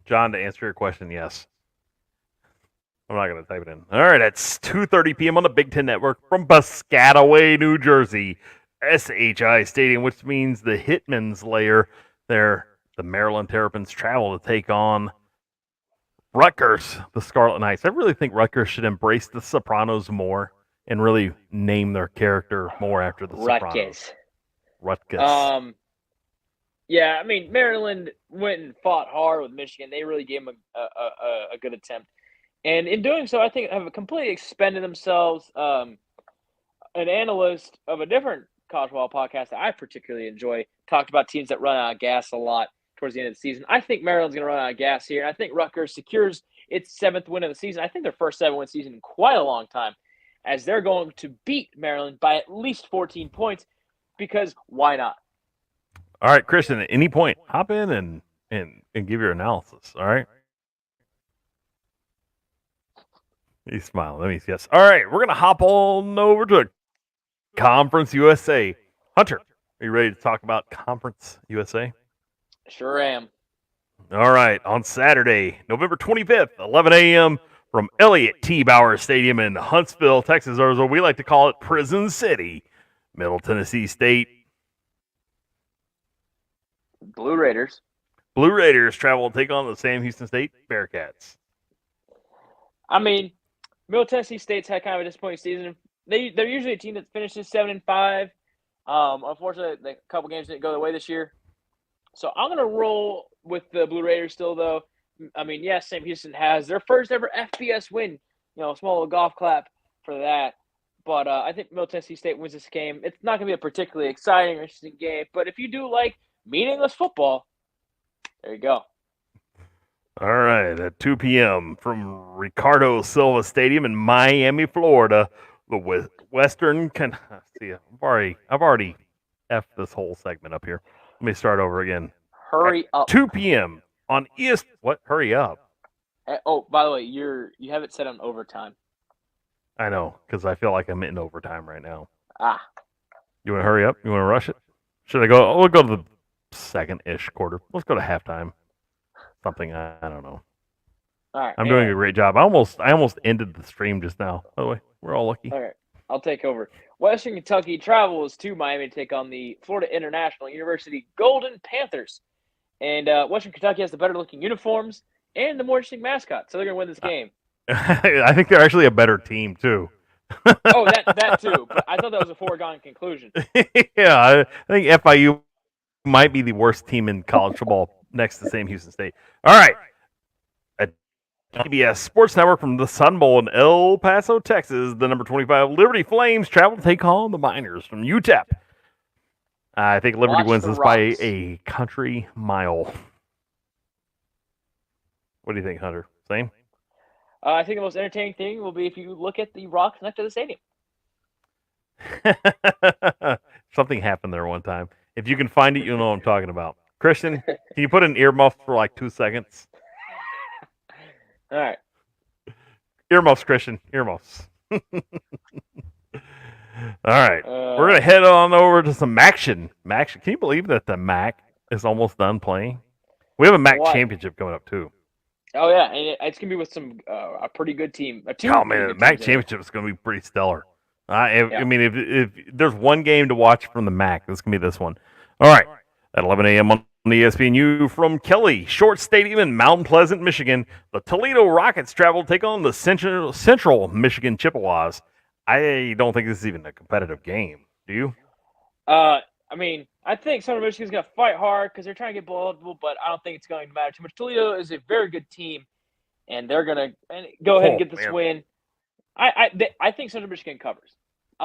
John, to answer your question, yes. I'm not going to type it in. All right, it's 2:30 p.m. on the Big Ten Network from Piscataway, New Jersey. SHI Stadium, which means the Hitman's Lair. The Maryland Terrapins travel to take on Rutgers, the Scarlet Knights. I really think Rutgers should embrace the Sopranos more and really name their character more after the Sopranos. Rutgers. Yeah, I mean, Maryland went and fought hard with Michigan. They really gave them a good attempt. And in doing so, I think have completely expended themselves. an analyst of a different college football podcast that I particularly enjoy talked about teams that run out of gas a lot towards the end of the season. I think Maryland's going to run out of gas here, and I think Rutgers secures its 7th win of the season. I think their first 7-win season in quite a long time, as they're going to beat Maryland by at least 14 points, because why not? All right, Christian, at any point, hop in and give your analysis, all right? He's smiling. Let me guess. All right, we're going to hop on over to Conference USA. Hunter, are you ready to talk about Conference USA? Sure am. All right, on Saturday, November 25th, 11 a.m., from Elliott T. Bauer Stadium in Huntsville, Texas, or as we like to call it, Prison City, Middle Tennessee State. Blue Raiders. Blue Raiders travel to take on the Sam Houston State Bearcats. I mean, Middle Tennessee State's had kind of a disappointing season. They're usually a team that finishes 7-5. Unfortunately, the couple games didn't go their way this year. So I'm going to roll with the Blue Raiders still, though. I mean, yes, Sam Houston has their first ever FBS win. A small little golf clap for that. But I think Middle Tennessee State wins this game. It's not going to be a particularly exciting or interesting game. But if you do like meaningless football, there you go. All right, at 2 p.m. from Ricardo Silva Stadium in Miami, Florida, the Western. See, I've already effed this whole segment up here. Let me start over again. Hurry up. 2 p.m. on ES. What? Hurry up. Oh, by the way, you have it set on overtime. I know, because I feel like I'm in overtime right now. Ah. You want to hurry up? You want to rush it? Should I go? We'll go to the second-ish quarter. Let's go to halftime. Something, I don't know. All right. I'm doing a great job. I almost ended the stream just now. By the way, we're all lucky. All right. I'll take over. Western Kentucky travels to Miami to take on the Florida International University Golden Panthers. And Western Kentucky has the better-looking uniforms and the more interesting mascot, so they're going to win this game. I think they're actually a better team, too. Oh, that too. But I thought that was a foregone conclusion. Yeah, I think FIU might be the worst team in college football next to Sam Houston State. All right. At PBS Sports Network from the Sun Bowl in El Paso, Texas, the number 25 Liberty Flames travel to take on the Miners from UTEP. I think Liberty wins this by a country mile. What do you think, Hunter? Same? I think the most entertaining thing will be if you look at the rocks next to the stadium. Something happened there one time. If you can find it, you'll know what I'm talking about. Christian, can you put an earmuff for like 2 seconds? All right. Earmuffs, Christian. Earmuffs. All right. We're going to head on over to some action. Can you believe that the MAC is almost done playing? We have a MAC championship coming up, too. Oh, yeah. And it's going to be with some a pretty good team. Oh, man. The MAC championship is going to be pretty stellar. I mean, if there's one game to watch from the MAC, this can be this one. All right. At 11 a.m. on the ESPNU from Kelly Short Stadium in Mount Pleasant, Michigan, the Toledo Rockets travel to take on the Central Michigan Chippewas. I don't think this is even a competitive game. Do you? I mean, I think Central Michigan's going to fight hard because they're trying to get bowl eligible, but I don't think it's going to matter too much. Toledo is a very good team, and they're going to go ahead and get this win. I think Central Michigan covers.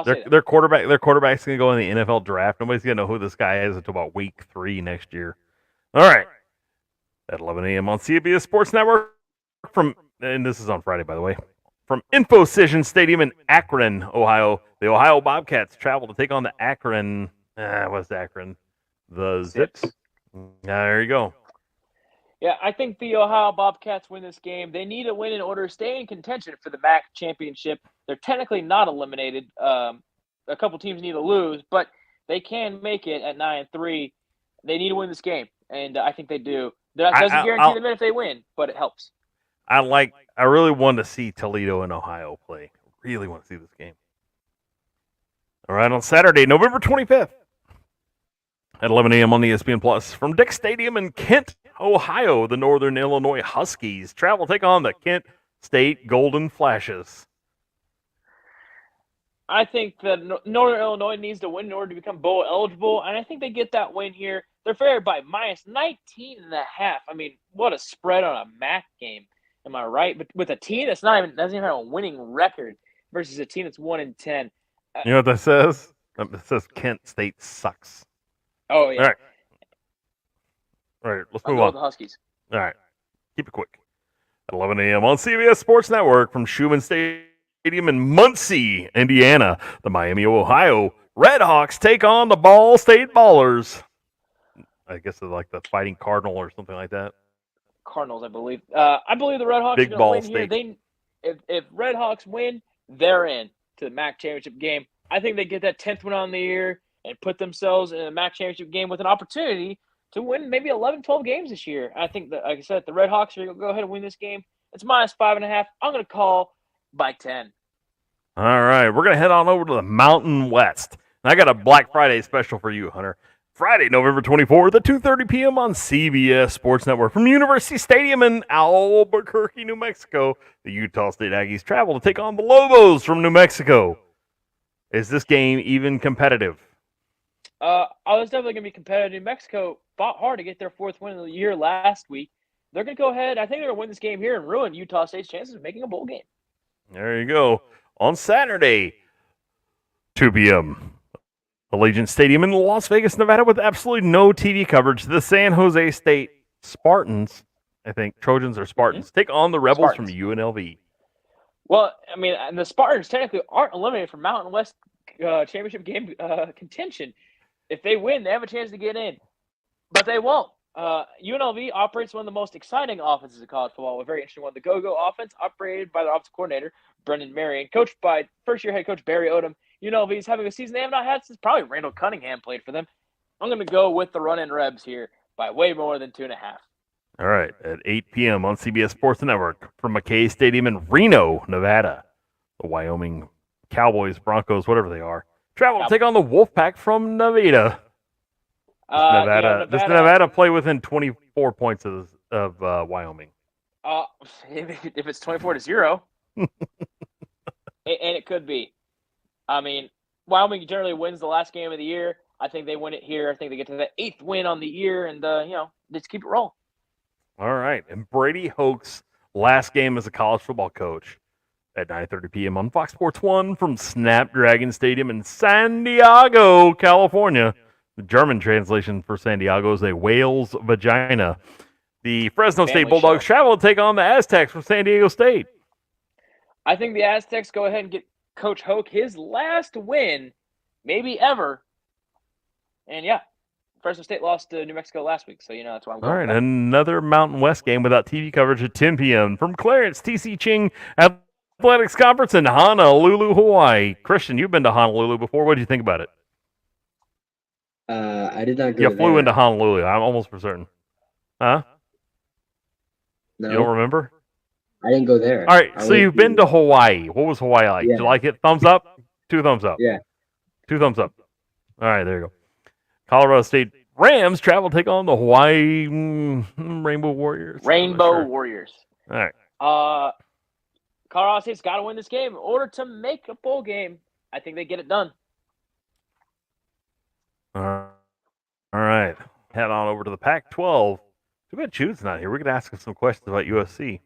Their quarterback's going to go in the NFL draft. Nobody's going to know who this guy is until about week 3 next year. All right. At 11 a.m. on CBS Sports Network and this is on Friday, by the way, from Infocision Stadium in Akron, Ohio, the Ohio Bobcats travel to take on the Akron. What's Akron? The Zips. There you go. Yeah, I think the Ohio Bobcats win this game. They need a win in order to stay in contention for the MAC championship. They're technically not eliminated. A couple teams need to lose, but they can make it at 9-3. They need to win this game, and I think they do. That doesn't guarantee them if they win, but it helps. I really want to see Toledo and Ohio play. Really want to see this game. All right, on Saturday, November 25th, at 11 a.m. on ESPN Plus, from Dick Stadium in Kent, Ohio, the Northern Illinois Huskies travel to take on the Kent State Golden Flashes. I think that Northern Illinois needs to win in order to become bowl eligible, and I think they get that win here. They're favored by minus 19.5. I mean, what a spread on a MAC game. Am I right? But with a team that's doesn't even have a winning record versus a team that's 1-10, You know what that says? It says Kent State sucks. Oh yeah, All right. All right, let's I'll move go on. with the Huskies. All right. Keep it quick. At 11 a.m. on CBS Sports Network from Schumann Stadium in Muncie, Indiana, the Miami, Ohio Redhawks take on the Ball State Ballers. I guess they're like the Fighting Cardinal or something like that. Cardinals, I believe. I believe the Red Hawks Big are going to Ball win here. State. If Red Hawks win, they're in to the MAC championship game. I think they get that 10th win on the year and put themselves in a MAC championship game with an opportunity to win maybe 11, 12 games this year. I think that, like I said, the Red Hawks are going to go ahead and win this game. It's -5.5. I'm going to call by 10. All right, we're going to head on over to the Mountain West. And I got a Black Friday special for you, Hunter. Friday, November 24th at 2:30 p.m. on CBS Sports Network from University Stadium in Albuquerque, New Mexico. The Utah State Aggies travel to take on the Lobos from New Mexico. Is this game even competitive? It's definitely going to be competitive. New Mexico fought hard to get their 4th win of the year last week. They're going to go ahead. I think they're going to win this game here and ruin Utah State's chances of making a bowl game. There you go. On Saturday, 2 p.m., Allegiant Stadium in Las Vegas, Nevada, with absolutely no TV coverage. The San Jose State Spartans, I think Trojans or Spartans, take on the Rebels from UNLV. Well, I mean, and the Spartans technically aren't eliminated from Mountain West championship game contention. If they win, they have a chance to get in, but they won't. UNLV operates one of the most exciting offenses in college football. A very interesting one, the Go-Go offense, operated by their offensive coordinator, Brendan Marion, coached by first-year head coach Barry Odom. UNLV is having a season they have not had since probably Randall Cunningham played for them. I'm going to go with the run-in Rebs here by way more than 2.5. All right, at 8 p.m. on CBS Sports Network from McKay Stadium in Reno, Nevada, the Wyoming Cowboys, Broncos, whatever they are, travel to take on the Wolfpack from Nevada. Nevada. Does Nevada play within 24 points of Wyoming? If it's 24-0, and it could be. I mean, Wyoming generally wins the last game of the year. I think they win it here. I think they get to the 8th win on the year, and just keep it rolling. All right, and Brady Hoke's last game as a college football coach at 9:30 p.m. on Fox Sports 1 from Snapdragon Stadium in San Diego, California. The German translation for San Diego is a whale's vagina. The Fresno State Bulldogs travel to take on the Aztecs from San Diego State. I think the Aztecs go ahead and get Coach Hoke his last win, maybe ever. And Fresno State lost to New Mexico last week, so that's why I'm going. All right, another Mountain West game without TV coverage at 10 p.m. from Clarence T.C. Ching Athletics Conference in Honolulu, Hawaii. Christian, you've been to Honolulu before. What did you think about it? I did not go You flew into Honolulu. I'm almost for certain. Huh? No. You don't remember? I didn't go there. All right, so you've been to Hawaii. What was Hawaii like? Yeah. Did you like it? Thumbs up? 2 thumbs up. Yeah. 2 thumbs up. All right, there you go. Colorado State Rams travel to take on the Hawaii Rainbow Warriors. Warriors. All right. Colorado State's got to win this game in order to make a bowl game. I think they get it done. All right. Head on over to the Pac-12. Too bad Jude's not here. We could ask him some questions about USC.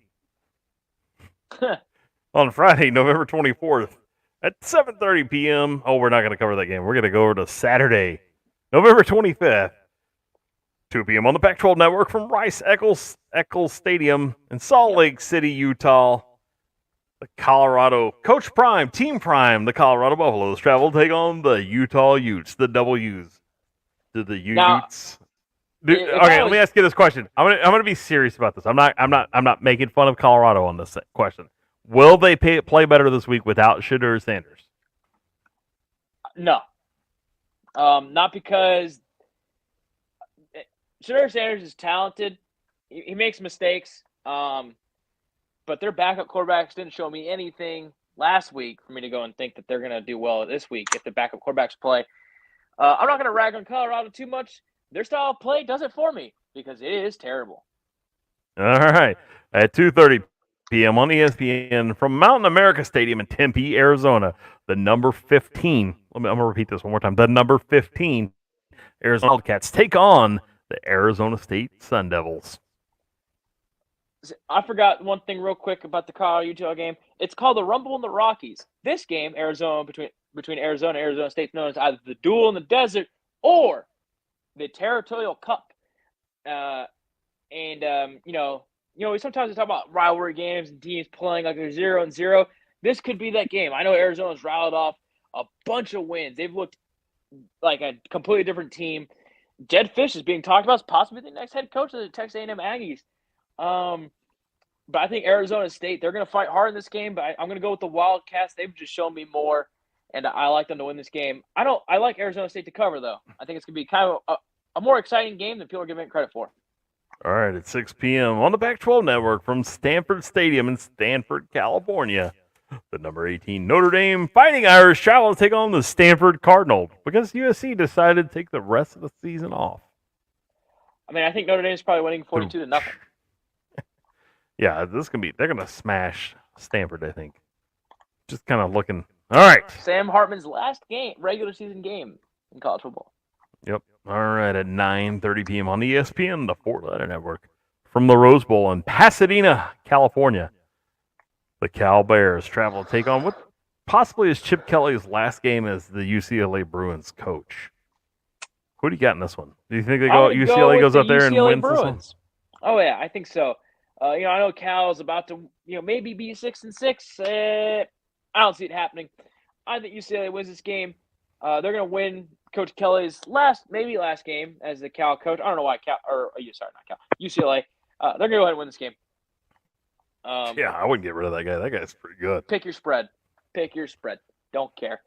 On Friday, November 24th at 7:30 p.m. Oh, we're not going to cover that game. We're going to go over to Saturday, November 25th, 2 p.m. on the Pac-12 Network from Rice-Eccles Stadium in Salt Lake City, Utah. The Colorado Coach Prime, Team Prime, the Colorado Buffaloes travel to take on the Utah Utes, the W's. To the Utes. Let me ask you this question. I'm gonna be serious about this. I'm not making fun of Colorado on this question. Will they play better this week without Shedeur Sanders? No. Not because Shedeur Sanders is talented. He makes mistakes. But their backup quarterbacks didn't show me anything last week for me to go and think that they're going to do well this week if the backup quarterbacks play. I'm not going to rag on Colorado too much. Their style of play does it for me because it is terrible. All right. At 2:30 p.m. on ESPN from Mountain America Stadium in Tempe, Arizona, the number 15. I'm going to repeat this one more time. The number 15 Arizona Wildcats take on the Arizona State Sun Devils. I forgot one thing real quick about the Colorado-Utah game. It's called the Rumble in the Rockies. This game, Arizona between Arizona and Arizona State, known as either the Duel in the Desert or the Territorial Cup. Sometimes we talk about rivalry games and teams playing like they're 0-0. This could be that game. I know Arizona's rattled off a bunch of wins. They've looked like a completely different team. Jedd Fisch is being talked about as possibly the next head coach of the Texas A&M Aggies. But I think Arizona State, they're going to fight hard in this game, but I'm going to go with the Wildcats. They've just shown me more, and I like them to win this game. I like Arizona State to cover, though. I think it's going to be kind of a more exciting game than people are giving it credit for. All right, at 6 p.m. on the Pac-12 Network from Stanford Stadium in Stanford, California. The number 18 Notre Dame Fighting Irish travel to take on the Stanford Cardinal because USC decided to take the rest of the season off. I mean, I think Notre Dame's probably winning 42-0. Yeah, they're gonna smash Stanford, I think. Just kind of looking. All right. Sam Hartman's last regular season game in college football. Yep. All right, at 9:30 p.m. on ESPN, the four-letter network, from the Rose Bowl in Pasadena, California. The Cal Bears travel to take on what possibly is Chip Kelly's last game as the UCLA Bruins coach. Who do you got in this one? Do you think UCLA goes up there and wins Bruins. this one? Oh yeah, I think so. I know Cal's about to, maybe be 6-6. I don't see it happening. I think UCLA wins this game. They're going to win Coach Kelly's last game as the Cal coach. I don't know why UCLA. They're going to go ahead and win this game. Yeah, I wouldn't get rid of that guy. That guy's pretty good. Pick your spread. Don't care.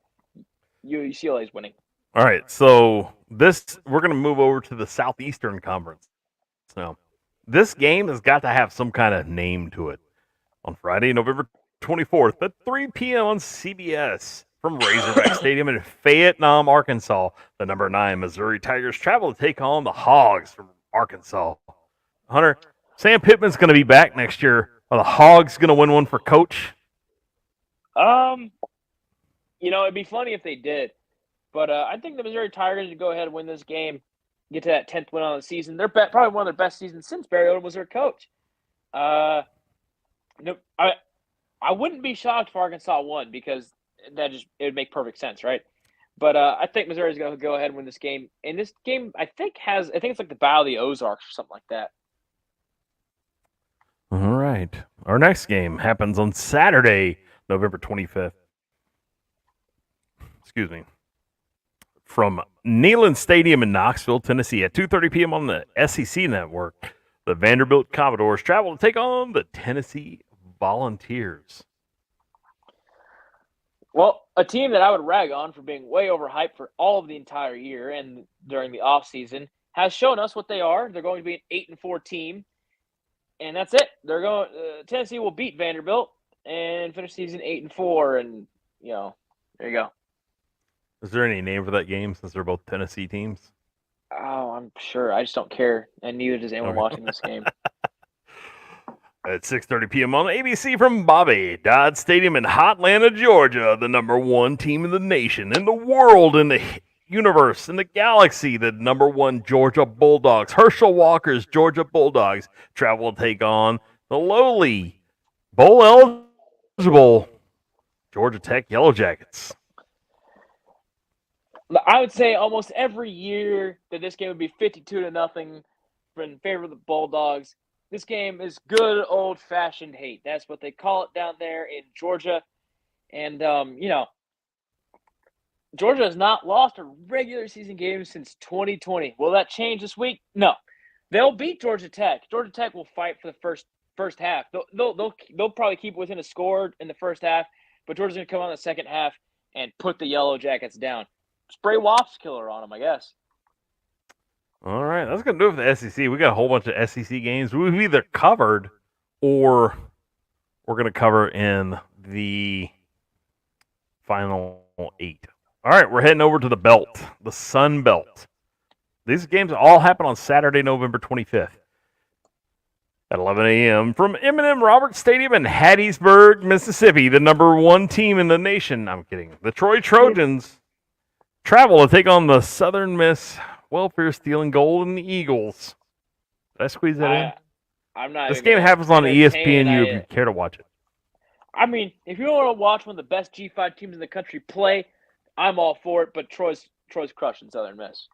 UCLA is winning. All right, so we're going to move over to the Southeastern Conference. So this game has got to have some kind of name to it. On Friday, November 24th at 3 p.m. on CBS from Razorback Stadium in Fayette, Arkansas, the number 9 Missouri Tigers travel to take on the Hogs from Arkansas. Hunter, Sam Pittman's going to be back next year. Are the Hogs going to win one for coach? It'd be funny if they did. But I think the Missouri Tigers would go ahead and win this game, get to that 10th win on the season. They're probably one of their best seasons since Barry Odom was their coach. I wouldn't be shocked if Arkansas won because it would make perfect sense, right? But I think Missouri's going to go ahead and win this game. And this game, I think it's like the Battle of the Ozarks or something like that. All right. Our next game happens on Saturday, November 25th. Excuse me. From Neyland Stadium in Knoxville, Tennessee at 2:30 p.m. on the SEC Network, the Vanderbilt Commodores travel to take on the Tennessee Volunteers. Well, a team that I would rag on for being way overhyped for all of the entire year and during the offseason has shown us what they are. They're going to be an 8-4 team, and that's it. Tennessee will beat Vanderbilt and finish season 8-4, and there you go. Is there any name for that game since they're both Tennessee teams? Oh, I'm sure. I just don't care, and neither does anyone watching this game. At 6:30 p.m. on ABC from Bobby Dodd Stadium in Hotlanta, Georgia, the number 1 team in the nation, in the world, in the universe, in the galaxy, the number 1 Georgia Bulldogs, Herschel Walker's Georgia Bulldogs, travel to take on the lowly, bowl-eligible Georgia Tech Yellow Jackets. I would say almost every year that this game would be 52-0 in favor of the Bulldogs. This game is good old-fashioned hate. That's what they call it down there in Georgia. And, Georgia has not lost a regular season game since 2020. Will that change this week? No. They'll beat Georgia Tech. Georgia Tech will fight for the first half. They'll probably keep within a score in the first half, but Georgia's going to come on the second half and put the Yellow Jackets down. Spray Wasps killer on them, I guess. All right, that's going to do it for the SEC. We got a whole bunch of SEC games we've either covered or we're going to cover in the final 8. All right, we're heading over to the belt, the Sun Belt. These games all happen on Saturday, November 25th at 11 a.m. from M&M Roberts Stadium in Hattiesburg, Mississippi, the number 1 team in the nation. I'm kidding. The Troy Trojans travel to take on the Southern Miss Welfare Stealing Golden Eagles. Did I squeeze that in? I'm not. This game happens on ESPNU if you care to watch it. I mean, if you want to watch one of the best G5 teams in the country play, I'm all for it, but Troy's crushing Southern Miss.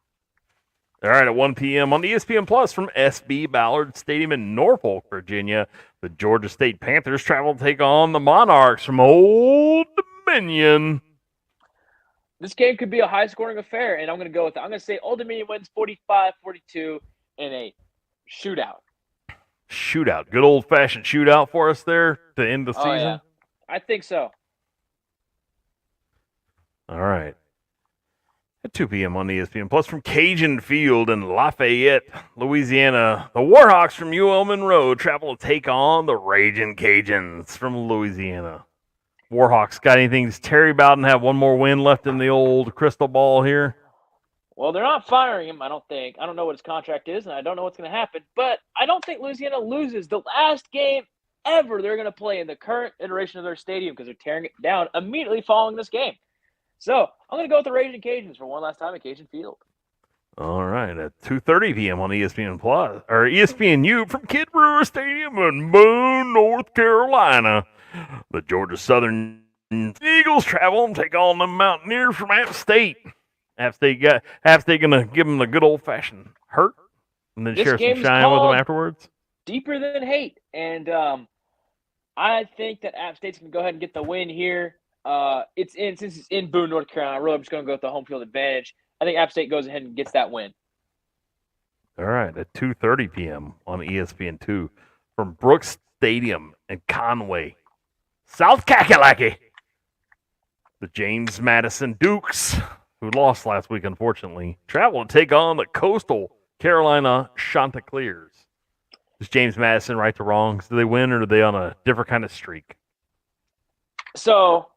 All right, at 1 p.m. on ESPN Plus from SB Ballard Stadium in Norfolk, Virginia, the Georgia State Panthers travel to take on the Monarchs from Old Dominion. This game could be a high-scoring affair, and I'm going to go with it. I'm going to say Old Dominion wins 45-42 in a shootout. Shootout. Good old-fashioned shootout for us there to end the season. Yeah. I think so. All right. At 2 p.m. on ESPN Plus from Cajun Field in Lafayette, Louisiana, the Warhawks from UL Monroe travel to take on the Ragin' Cajuns from Louisiana. Warhawks got anything to tarry about and have one more win left in the old crystal ball here? Well, they're not firing him, I don't think. I don't know what his contract is, and I don't know what's going to happen. But I don't think Louisiana loses the last game ever they're going to play in the current iteration of their stadium because they're tearing it down immediately following this game. So I'm going to go with the Ragin' Cajuns for one last time at Cajun Field. All right, at 2:30 p.m. on ESPN Plus or ESPNU from Kid Brewer Stadium in Boone, North Carolina, the Georgia Southern Eagles travel and take on the Mountaineers from App State. App State going to give them the good old-fashioned hurt and then This share some game's shine with them called afterwards. Deeper than hate, and I think that App State's going to go ahead and get the win here. Since it's in Boone, North Carolina, I'm just going to go with the home field advantage. I think App State goes ahead and gets that win. All right, at 2:30 p.m. on ESPN2 from Brooks Stadium in Conway, South Kakalaki, the James Madison Dukes, who lost last week, unfortunately, travel to take on the Coastal Carolina Chanticleers. Does James Madison right the wrongs? Do they win, or are they on a different kind of streak? So,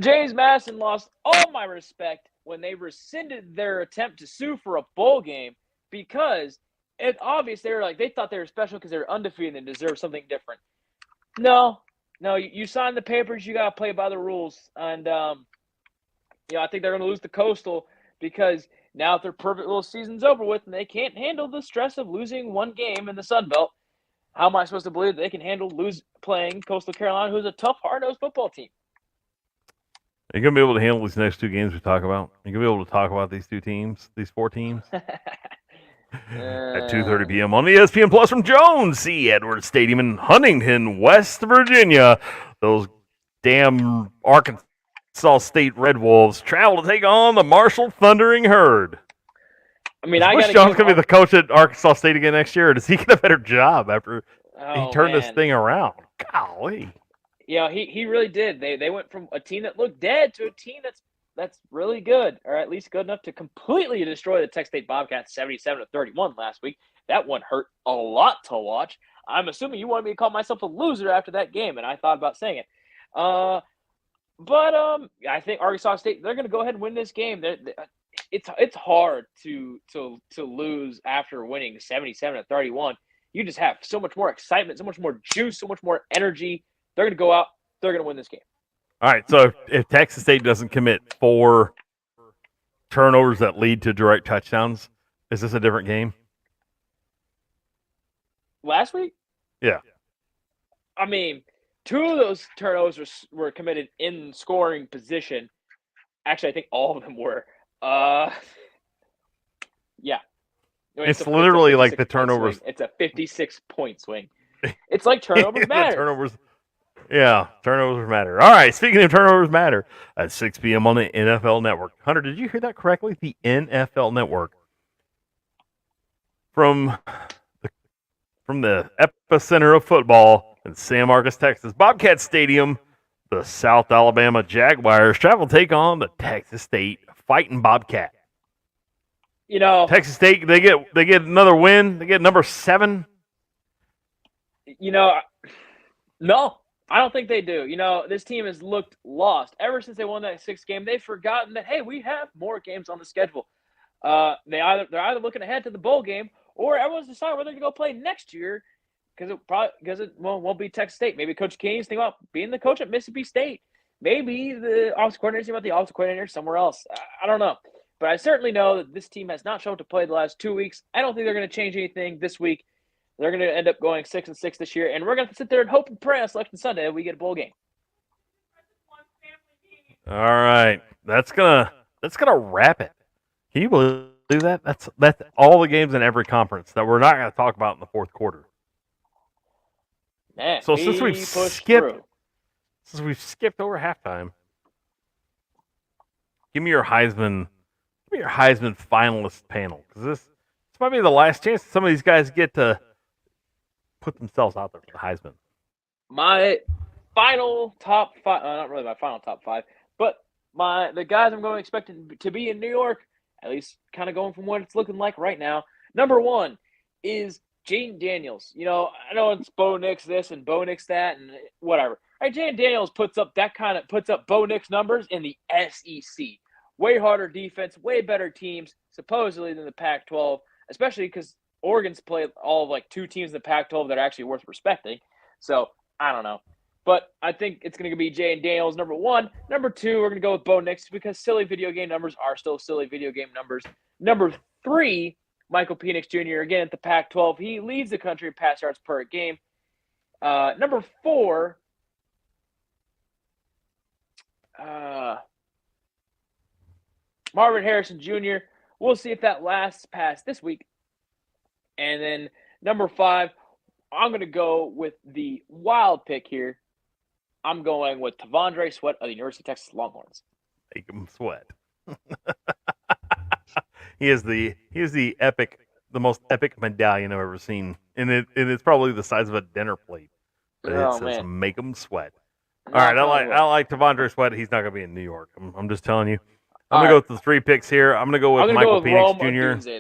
James Madison lost all my respect when they rescinded their attempt to sue for a bowl game because it's obvious they thought they were special because they were undefeated and deserved something different. No, you signed the papers, you got to play by the rules. And, I think they're going to lose the Coastal because now if their perfect little season's over with and they can't handle the stress of losing one game in the Sun Belt, how am I supposed to believe they can handle playing Coastal Carolina, who's a tough, hard-nosed football team? Are you going to be able to handle these next two games we talk about? Are you going to be able to talk about these four teams? At 2:30 p.m. on ESPN Plus from Jones C. Edwards Stadium in Huntington, West Virginia, those damn Arkansas State Red Wolves travel to take on the Marshall Thundering Herd. I mean, Is Bush Jones going to be the coach at Arkansas State again next year, or does he get a better job after he turned this thing around? Golly. Yeah, he really did. They went from a team that looked dead to a team that's really good, or at least good enough to completely destroy the Texas State Bobcats 77-31 last week. That one hurt a lot to watch. I'm assuming you wanted me to call myself a loser after that game, and I thought about saying it. But I think Arkansas State, they're going to go ahead and win this game. It's hard to lose after winning 77-31. You just have so much more excitement, so much more juice, so much more energy. They're going to go out. They're going to win this game. All right, so if Texas State doesn't commit 4 turnovers that lead to direct touchdowns, is this a different game? Last week? Yeah. I mean, 2 of those turnovers were committed in scoring position. Actually, I think all of them were. Yeah. It's literally like the turnovers. It's a 56-point swing. It's like turnovers matter. Turnovers matter. All right, speaking of turnovers matter, at 6 p.m. on the NFL Network. Hunter, did you hear that correctly? The NFL Network. From the epicenter of football in San Marcos, Texas, Bobcat Stadium, the South Alabama Jaguars travel to take on the Texas State Fighting Bobcat. Texas State, they get another win. They get number 7. No, I don't think they do. This team has looked lost. Ever since they won that 6th game, they've forgotten that, hey, we have more games on the schedule. They're either looking ahead to the bowl game or everyone's deciding whether to go play next year because it won't be Texas State. Maybe Coach Keeney's thinking about being the coach at Mississippi State. Maybe the offensive coordinator's thinking about the offensive coordinator somewhere else. I don't know. But I certainly know that this team has not shown up to play the last 2 weeks. I don't think they're going to change anything this week. They're going to end up going 6-6 this year, and we're going to sit there and hope and pray on Selection Sunday that we get a bowl game. All right, that's gonna wrap it. Can you believe that? That's all the games in every conference that we're not gonna talk about in the fourth quarter. Man, So we since we've pushed skipped through. over halftime, give me your Heisman finalist panel, because this might be the last chance some of these guys get to put themselves out there for the Heisman. My final top five, not really my final top five, but the guys I'm going to expect to be in New York, at least kind of going from what it's looking like right now. Number one is Jane Daniels. You know, I know it's Bo Nix this and Bo Nix that and whatever. Right, Jane Daniels puts up Bo Nix numbers in the SEC. Way harder defense, way better teams, supposedly, than the Pac-12, especially because Oregon's played all of like two teams in the Pac-12 that are actually worth respecting. So, I don't know. But I think it's going to be Jane Daniels, number one. Number two, we're going to go with Bo Nix because silly video game numbers are still silly video game numbers. Number three, Michael Penix Jr., again at the Pac-12. He leads the country in pass yards per game. Number four, Marvin Harrison Jr. We'll see if that lasts past this week. And then number five, I'm going to go with the wild pick here. I'm going with T'Vondre Sweat of the University of Texas Longhorns. Make him sweat. He is the most epic medallion I've ever seen, and it's probably the size of a dinner plate. But it says "Make him sweat." All right, I like T'Vondre Sweat. He's not going to be in New York. I'm just telling you. I'm going to go with the three picks here. I'm going to go with Michael Penix Jr.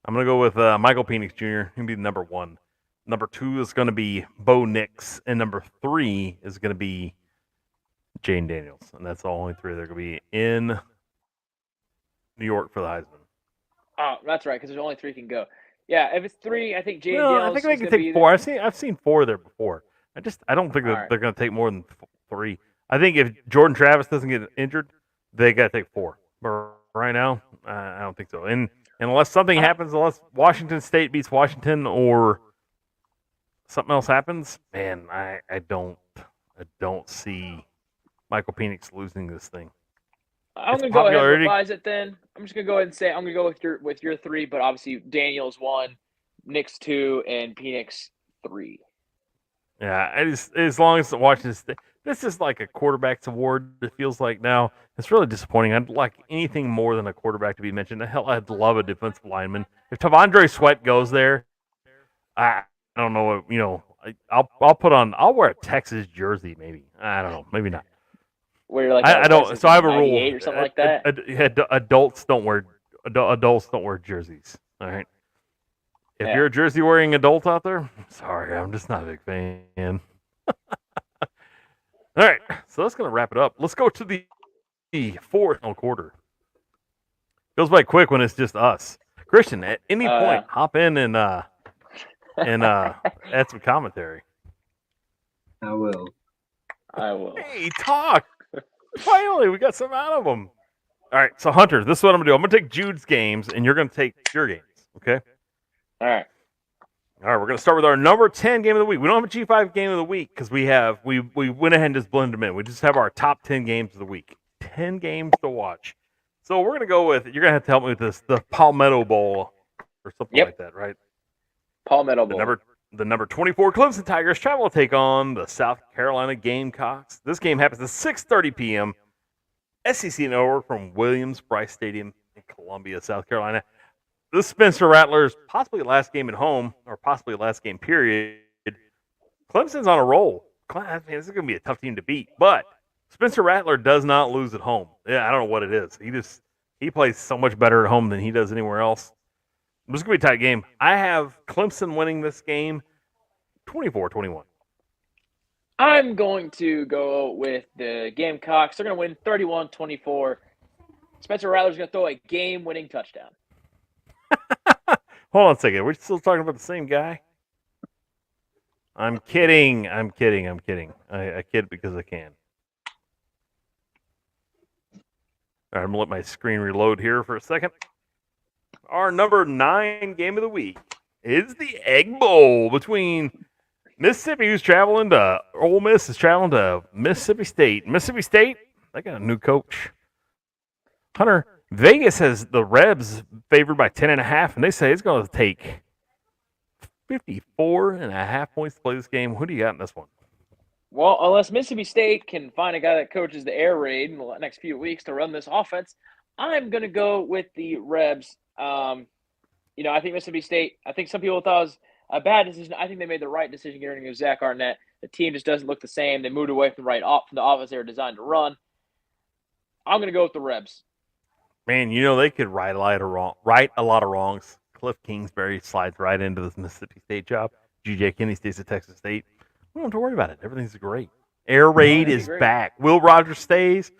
I'm going to go with Michael Penix Jr. He'll be number one. Number two is going to be Bo Nix, and number three is going to be Jane Daniels, and that's the only three that are going to be in New York for the Heisman. Oh, that's right, because there's only three can go. Yeah, if it's three, I think Jane Daniels. I think they can take four. I've seen four there before. I don't think that they're going to take more than three. I think if Jordan Travis doesn't get injured, they got to take four. But right now, I don't think so. And unless something happens, unless Washington State beats Washington or something else happens, man, I don't see Michael Penix losing this thing. I'm going to go ahead and revise it then. I'm just going to go ahead and say I'm going to go with your three, but obviously Daniels 1, Nix 2, and Penix 3. Yeah, as long as Washington State, this is like a quarterback's award. It feels like now. It's really disappointing. I'd like anything more than a quarterback to be mentioned. Hell, I'd love a defensive lineman. If T'Vondre Sweat goes there, I don't know. You know, I'll wear a Texas jersey. Maybe I don't know. Maybe not. Where like I don't. So I have a rule or something like that. Adults don't wear jerseys. All right. If you're a jersey wearing adult out there, sorry, I'm just not a big fan. All right, so that's gonna wrap it up. Let's go to the fourth quarter. Goes by quick when it's just us. Christian, at any point, hop in and add some commentary. I will. Hey, talk. Finally, we got some out of them. All right, so Hunter, this is what I'm gonna do. I'm gonna take Jude's games, and you're gonna take your games. Okay. All right, we're going to start with our number 10 game of the week. We don't have a G5 game of the week because we went ahead and just blended them in. We just have our top 10 games of the week. 10 games to watch. So we're going to go with, you're going to have to help me with this, the Palmetto Bowl or something like that, right? Palmetto Bowl. The number 24 Clemson Tigers travel to take on the South Carolina Gamecocks. This game happens at 6:30 p.m. SEC Network from Williams-Brice Stadium in Columbia, South Carolina. This Spencer Rattler's possibly last game at home, or possibly last game period. Clemson's on a roll. Man, this is going to be a tough team to beat, but Spencer Rattler does not lose at home. Yeah, I don't know what it is. He plays so much better at home than he does anywhere else. This is going to be a tight game. I have Clemson winning this game 24-21. I'm going to go with the Gamecocks. They're going to win 31-24. Spencer Rattler's going to throw a game-winning touchdown. Hold on a second. We're still talking about the same guy? I'm kidding. I kid because I can. All right, I'm going to let my screen reload here for a second. Our number 9 game of the week is the Egg Bowl between Mississippi, who's traveling to Ole Miss, is traveling to Mississippi State. Mississippi State, They got a new coach. Hunter, Vegas has the Rebs favored by 10.5, and they say it's going to take 54.5 points to play this game. Who do you got in this one? Well, unless Mississippi State can find a guy that coaches the air raid in the next few weeks to run this offense, I'm going to go with the Rebs. I think Mississippi State, I think some people thought it was a bad decision. I think they made the right decision getting rid of Zach Arnett. The team just doesn't look the same. They moved away from the offense they were designed to run. I'm going to go with the Rebs. Man, they could right a lot of wrongs. Cliff Kingsbury slides right into this Mississippi State job. G.J. Kinney stays at Texas State. We don't have to worry about it. Everything's great. Air raid is back. Will Rogers stays.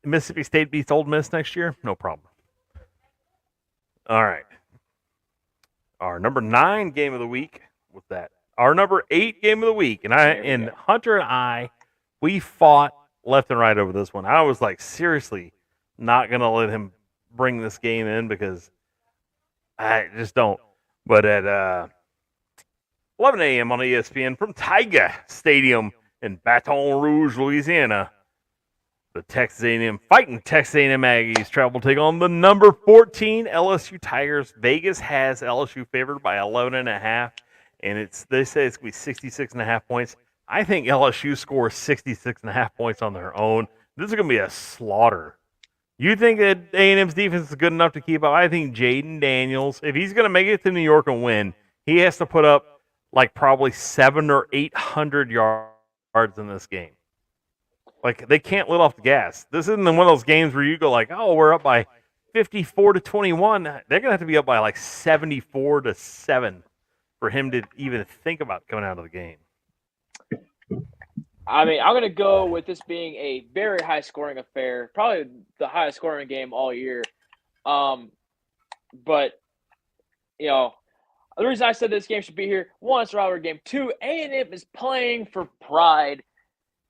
Mississippi State beats Ole Miss next year. No problem. All right. Our number 9 game of the week was that. Our number 8 game of the week, and Hunter and I, we fought left and right over this one. I was like, seriously, not gonna let him bring this game in because I just don't. But at 11 a.m. on ESPN from Tiger Stadium in Baton Rouge, Louisiana, the Texas A&M Aggies travel to take on the number 14 LSU Tigers. Vegas has LSU favored by 11.5, and they say it's going to be 66.5 points. I think LSU scores 66.5 points on their own. This is going to be a slaughter. You think that A&M's defense is good enough to keep up? I think Jaden Daniels, if he's going to make it to New York and win, he has to put up like probably 700 or 800 yards in this game. Like, they can't let off the gas. This isn't one of those games where you go like, oh, we're up by 54-21. They're going to have to be up by like 74-7 for him to even think about coming out of the game. I mean, I'm going to go with this being a very high-scoring affair, probably the highest-scoring game all year. But, the reason I said this game should be here, 1, it's a rivalry game. 2, A&M is playing for pride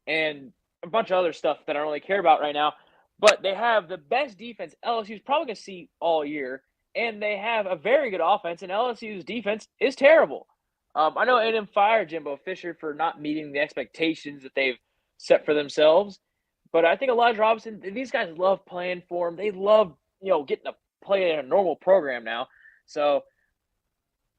and a bunch of other stuff that I don't really care about right now. But they have the best defense LSU is probably going to see all year, and they have a very good offense, and LSU's defense is terrible. I know A&M fired Jimbo Fisher for not meeting the expectations that they've set for themselves, but I think Elijah Robinson, these guys love playing for him. They love, getting to play in a normal program now. So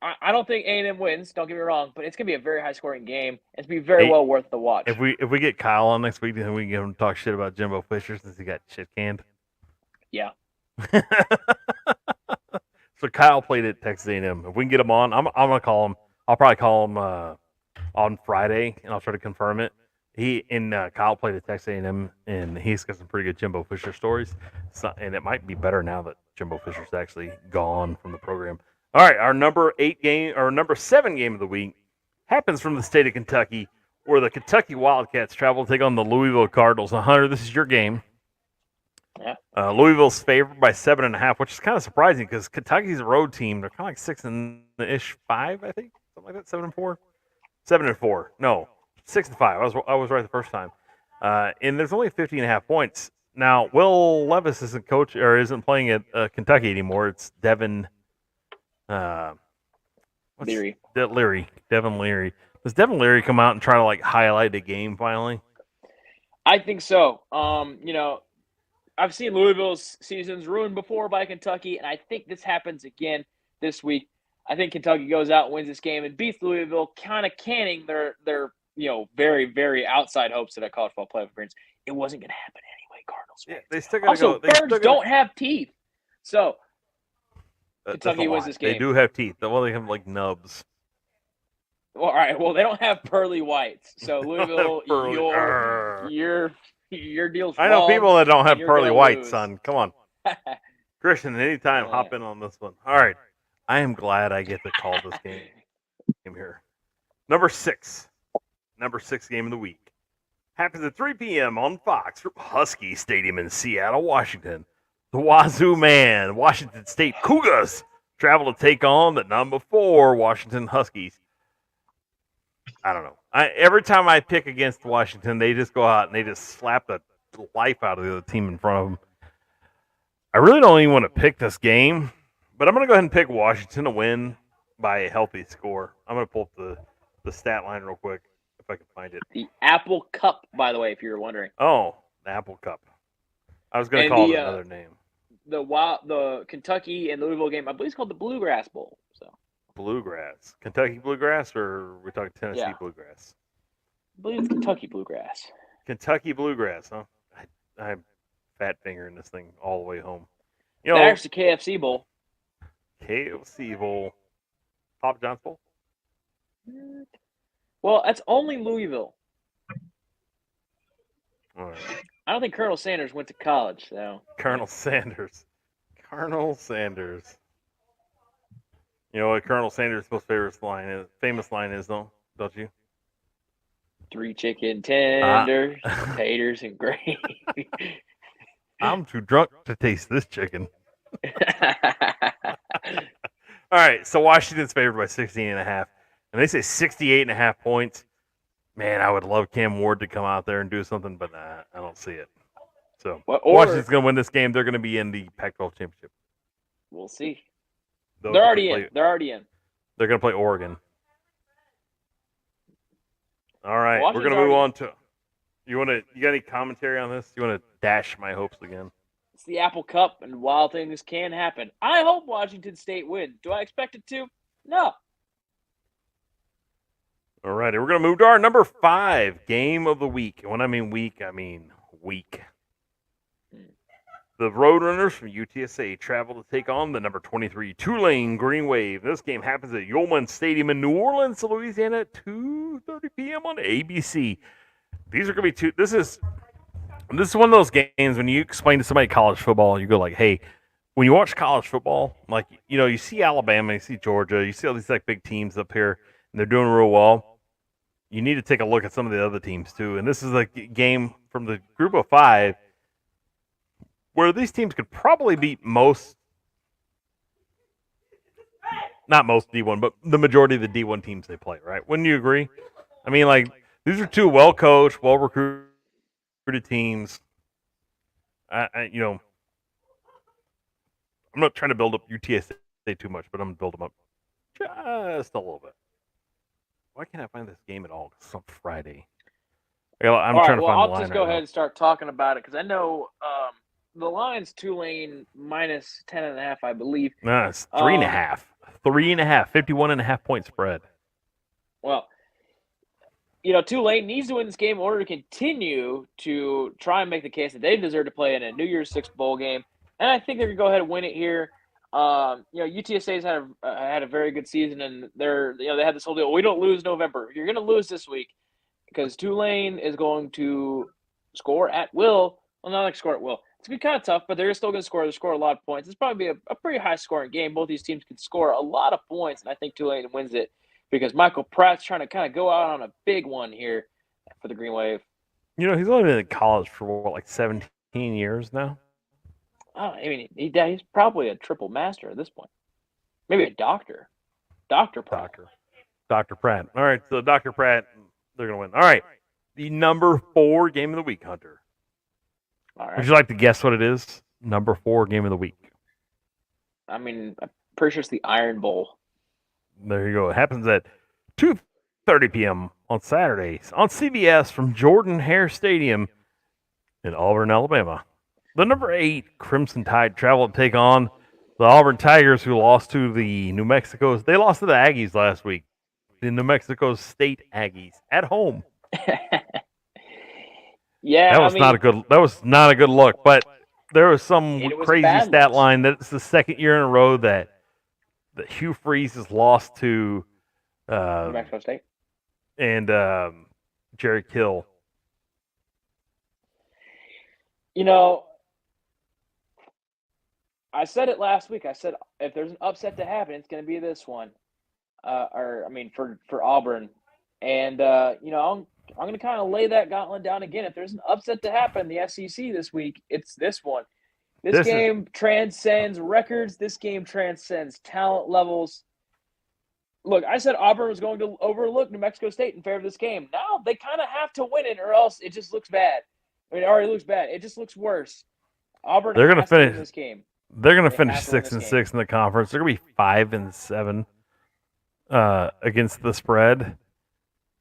I don't think A&M wins, don't get me wrong, but it's going to be a very high-scoring game. It's going to be very well worth the watch. If we get Kyle on next week, then we can get him to talk shit about Jimbo Fisher since he got shit canned. Yeah. So Kyle played at Texas A&M. If we can get him on, I'm going to call him. I'll probably call him on Friday, and I'll try to confirm it. Kyle played at Texas A&M, and he's got some pretty good Jimbo Fisher stories. And it might be better now that Jimbo Fisher's actually gone from the program. All right, our number 7 game of the week happens from the state of Kentucky, where the Kentucky Wildcats travel to take on the Louisville Cardinals. Now, Hunter, this is your game. Yeah. Louisville's favored by 7.5, which is kind of surprising because Kentucky's a road team. They're kind of like 6-ish, 5, I think. Something like that, 7-4? 7-4. No, 6-5. I was right the first time. And there's only 50.5 points. Now, Will Levis isn't playing at Kentucky anymore. It's Devin Leary. Devin Leary. Does Devin Leary come out and try to highlight the game finally? I think so. I've seen Louisville's seasons ruined before by Kentucky, and I think this happens again this week. I think Kentucky goes out and wins this game and beats Louisville, kind of canning their very, very outside hopes at a college football playoff appearance. It wasn't going to happen anyway, Cardinals. Yeah, they still gotta also, birds don't have teeth. So, Kentucky wins this game. They do have teeth. Well, they have nubs. Well, all right. Well, they don't have pearly whites. So, Louisville, your deal's wrong. I know people that don't have pearly whites, lose. son. Come on. Christian, anytime, hop in on this one. All right. I am glad I get to call this game here. Number 6 game of the week. Happens at 3 p.m. on Fox from Husky Stadium in Seattle, Washington. The Wazoo Man, Washington State Cougars, travel to take on the number 4 Washington Huskies. I don't know. Every time I pick against Washington, they just go out and they just slap the life out of the other team in front of them. I really don't even want to pick this game, but I'm going to go ahead and pick Washington to win by a healthy score. I'm going to pull up the stat line real quick if I can find it. The Apple Cup, by the way, if you were wondering. Oh, The Apple Cup. I was going to And call it another name. The Kentucky and Louisville game, I believe it's called the Bluegrass Bowl. So Bluegrass. Kentucky Bluegrass, or we're talking Tennessee Yeah. Bluegrass? I believe it's Kentucky Bluegrass. Kentucky Bluegrass, huh? I'm fat fingering this thing all the way home. You The know, actually KFC Bowl. KFC Bowl. Papa John's Bowl? Well, that's only Louisville. All right. I don't think Colonel Sanders went to college, so. Colonel Sanders. Colonel Sanders. You know what Colonel Sanders' most famous line is, though, don't you? 3 chicken tenders, taters, and gravy. I'm too drunk to taste this chicken. All right, so Washington's favored by 16.5, and they say 68.5 points. Man, I would love Cam Ward to come out there and do something, but I don't see it. So Washington's going to win this game. They're going to be in the Pac-12 championship. We'll see. They're already in. They're already in. They're going to play Oregon. All right, Washington's we're going to move on to. You got any commentary on this? You want to dash my hopes again? It's the Apple Cup, and wild things can happen. I hope Washington State wins. Do I expect it to? No. All righty, we're going to move to our number 5 game of the week. And when I mean week, I mean week. The Roadrunners from UTSA travel to take on the number 23 Tulane Green Wave. This game happens at Yulman Stadium in New Orleans, Louisiana at 2:30 p.m. on ABC. These are going to be This is one of those games when you explain to somebody college football, you go like, hey, when you watch college football, like, you know, you see Alabama, you see Georgia, you see all these like big teams up here, and they're doing real well. You need to take a look at some of the other teams too. And this is a game from the group of 5 where these teams could probably beat not most D1, but the majority of the D1 teams they play, right? Wouldn't you agree? I mean, like, these are 2 well-coached, well-recruited teams. I'm not trying to build up UTSA too much, but I'm going to build them up just a little bit. Why can't I find this game at all? It's on Friday. I'm trying to find the line. I'll just go ahead and start talking about it because I know the line's Tulane minus 10.5, I believe. No, it's 3.5. 3.5. 51.5 point spread. Well, you know, Tulane needs to win this game in order to continue to try and make the case that they deserve to play in a New Year's Six bowl game, and I think they're gonna go ahead and win it here. UTSA's had a very good season, and they had this whole deal. We don't lose November. You're gonna lose this week because Tulane is going to score at will. Well, not like score at will. It's gonna be kind of tough, but they're still gonna score. They score a lot of points. It's probably a pretty high scoring game. Both these teams can score a lot of points, and I think Tulane wins it because Michael Pratt's trying to kind of go out on a big one here for the Green Wave. You know, he's only been in college for like 17 years now. I mean, he's probably a triple master at this point. Maybe a doctor. Dr. Pratt. Dr. Pratt. All right, so Dr. Pratt, they're going to win. All right, the number 4 game of the week, Hunter. All right. Would you like to guess what it is? Number 4 game of the week. I mean, I'm pretty sure it's the Iron Bowl. There you go. It happens at 2:30 p.m. on Saturdays on CBS from Jordan-Hare Stadium in Auburn, Alabama. The number 8 Crimson Tide travel to take on the Auburn Tigers, who lost to the New Mexico's. They lost to the Aggies last week. The New Mexico State Aggies at home. Yeah, that was not a good look. But there was some crazy stat line that it's the second year in a row that Hugh Freeze has lost to New Mexico State and Jerry Kill. You know, I said it last week. I said if there's an upset to happen, it's going to be this one, for Auburn, and I'm going to kind of lay that gauntlet down again. If there's an upset to happen in the SEC this week, it's this one. This game transcends records. This game transcends talent levels. Look, I said Auburn was going to overlook New Mexico State in favor of this game. Now they kind of have to win it, or else it just looks bad. I mean, it already looks bad. It just looks worse. Auburn. They're going to finish this game. They're going to finish 6-6 in the conference. They're going to be 5-7 against the spread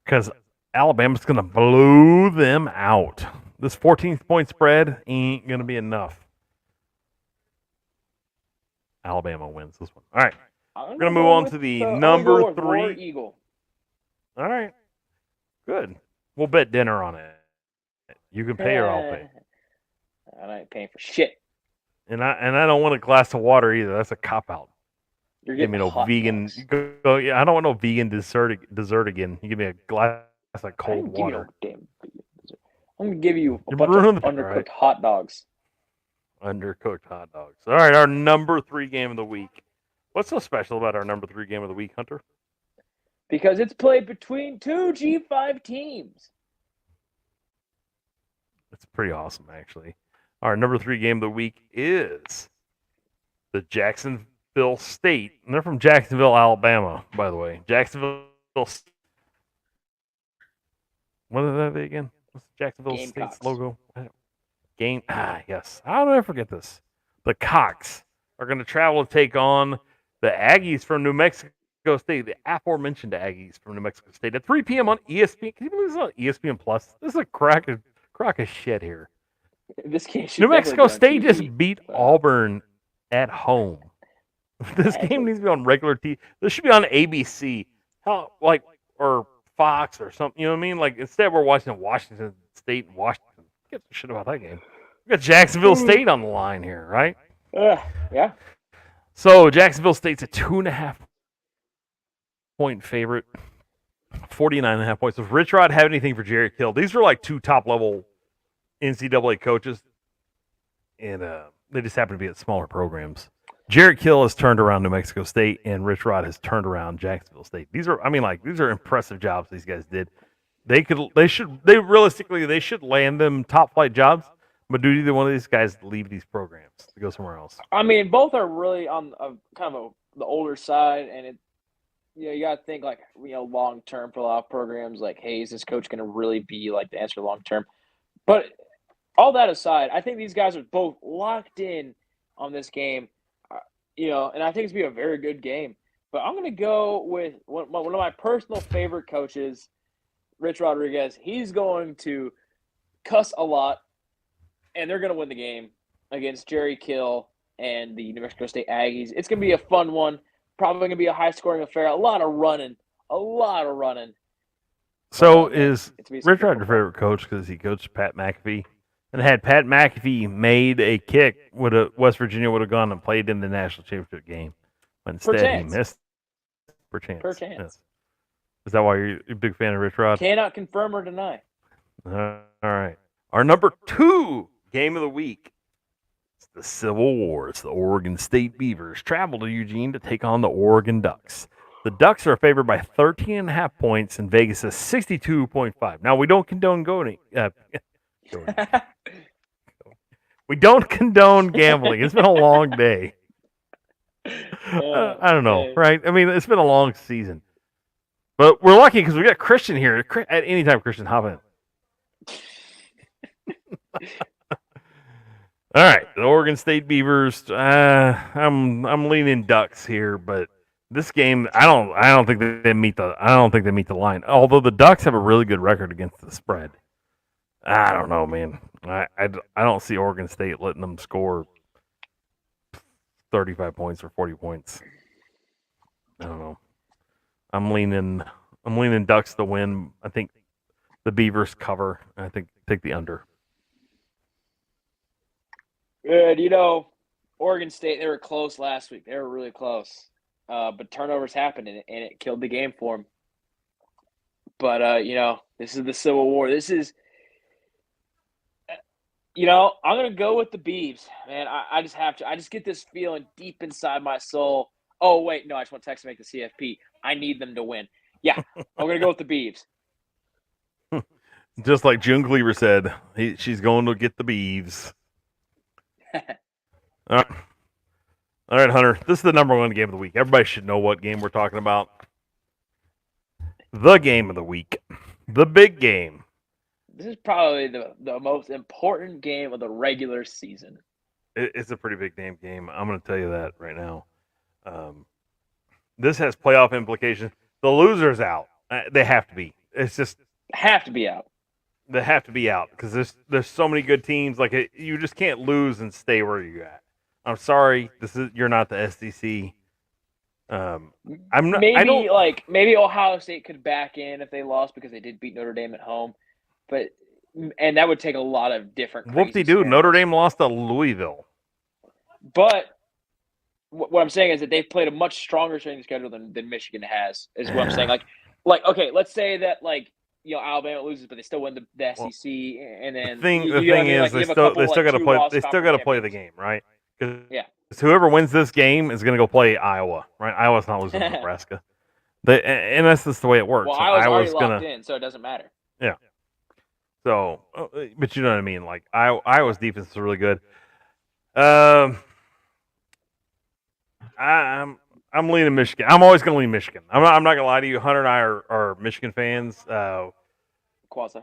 because Alabama's going to blow them out. This 14th point spread ain't going to be enough. Alabama wins this one. All right. I'm We're going to move on to the number War 3. Eagle. All right. Good. We'll bet dinner on it. You can pay or I'll pay. I ain't paying for shit. And I don't want a glass of water either. That's a cop out. You're Give getting me no hot vegan. dogs. Yeah, I don't want no vegan dessert again. You give me a glass of I cold ain't give you no water. damn vegan dessert. I'm gonna give you a You bunch ruined of it, undercooked right? hot dogs. Undercooked hot dogs. All right, our number 3 game of the week. What's so special about our number 3 game of the week, Hunter? Because it's played between 2 G5 teams. It's pretty awesome, actually. Our number 3 game of the week is the Jacksonville State. And they're from Jacksonville, Alabama, by the way. Jacksonville. What are they again? What's Jacksonville Gamecocks. State's logo? Yes. How did I forget this? The Cox are going to travel to take on the Aggies from New Mexico State, the aforementioned Aggies from New Mexico State at 3 p.m. on ESPN. Can you believe this is on ESPN Plus? This is a crock of shit here. This game should New definitely Mexico be on State just TV. beat Auburn at home. This game needs to be on regular TV. This should be on ABC, or Fox or something. You know what I mean? Like instead, we're watching Washington State and Washington. Get some shit about that game. We got Jacksonville State on the line here, right? Yeah. So Jacksonville State's a 2.5 point favorite. 49.5 points. Does Rich Rod have anything for Jerry Kill? These are like 2 top level NCAA coaches, and they just happen to be at smaller programs. Jared Kill has turned around New Mexico State, and Rich Rod has turned around Jacksonville State. These are impressive jobs these guys did. They should land them top flight jobs, but do either one of these guys leave these programs to go somewhere else? I mean, both are really on the older side, and you got to think long term for a lot of programs. Like, hey, is this coach going to really be like the answer long term? But all that aside, I think these guys are both locked in on this game. And I think it's going to be a very good game. But I'm going to go with one of my personal favorite coaches, Rich Rodriguez. He's going to cuss a lot, and they're going to win the game against Jerry Kill and the New Mexico State Aggies. It's going to be a fun one. Probably going to be a high-scoring affair. A lot of running. So is Rich Rod your favorite coach because he coached Pat McAfee? And had Pat McAfee made a kick, West Virginia would have gone and played in the national championship game. But instead, he missed. Per chance. Yes. Is that why you're a big fan of Rich Rod? Cannot confirm or deny. All right. Our number 2 game of the week is the Civil War. It's the Oregon State Beavers travel to Eugene to take on the Oregon Ducks. The Ducks are favored by 13.5 points, and Vegas is 62.5. Now, we don't condone we don't condone gambling. It's been a long day. I don't know, right? I mean, it's been a long season. But we're lucky because we got Christian here. At any time, Christian, hop in. All right, the Oregon State Beavers. I'm leaning Ducks here, but this game, I don't think they meet the line. Although the Ducks have a really good record against the spread. I don't know, man. I don't see Oregon State letting them score 35 points or 40 points. I don't know. I'm leaning Ducks to win. I think the Beavers cover. I think take the under. Good. Oregon State, they were close last week. They were really close. But turnovers happened, and it killed the game for them. But, this is the Civil War. This is – I'm going to go with the Beavs, man. I just have to. I just get this feeling deep inside my soul. Oh, wait, no, I just want Texas to make the CFP. I need them to win. Yeah, I'm going to go with the Beavs. Just like June Cleaver said, she's going to get the Beavs. All right, Hunter. This is the number 1 game of the week. Everybody should know what game we're talking about. The game of the week. The big game. This is probably the most important game of the regular season. It's a pretty big damn game. I'm going to tell you that right now. This has playoff implications. The loser's out. They have to be. It's just have to be out. that have to be out because there's so many good teams. Like you just can't lose and stay where you're at. I'm sorry, you're not the SEC. I'm not. I don't. Maybe Ohio State could back in if they lost because they did beat Notre Dame at home, and that would take a lot of different. Whoop-de-doo, Notre Dame lost to Louisville. But what I'm saying is that they've played a much stronger strength schedule than Michigan has. Is what I'm saying. Like okay, let's say that Alabama loses, but they still win the SEC, and then the thing is they still got to play. They still got to play the game, right? Yeah. Whoever wins this game is going to go play Iowa, right? Iowa's not losing to Nebraska. And that's just the way it works. Well, Iowa's already locked in, so it doesn't matter. Yeah. So, but you know what I mean? Like Iowa's defense is really good. I'm leaning Michigan. I'm always going to lean Michigan. I'm not going to lie to you. Hunter and I are Michigan fans. Quasi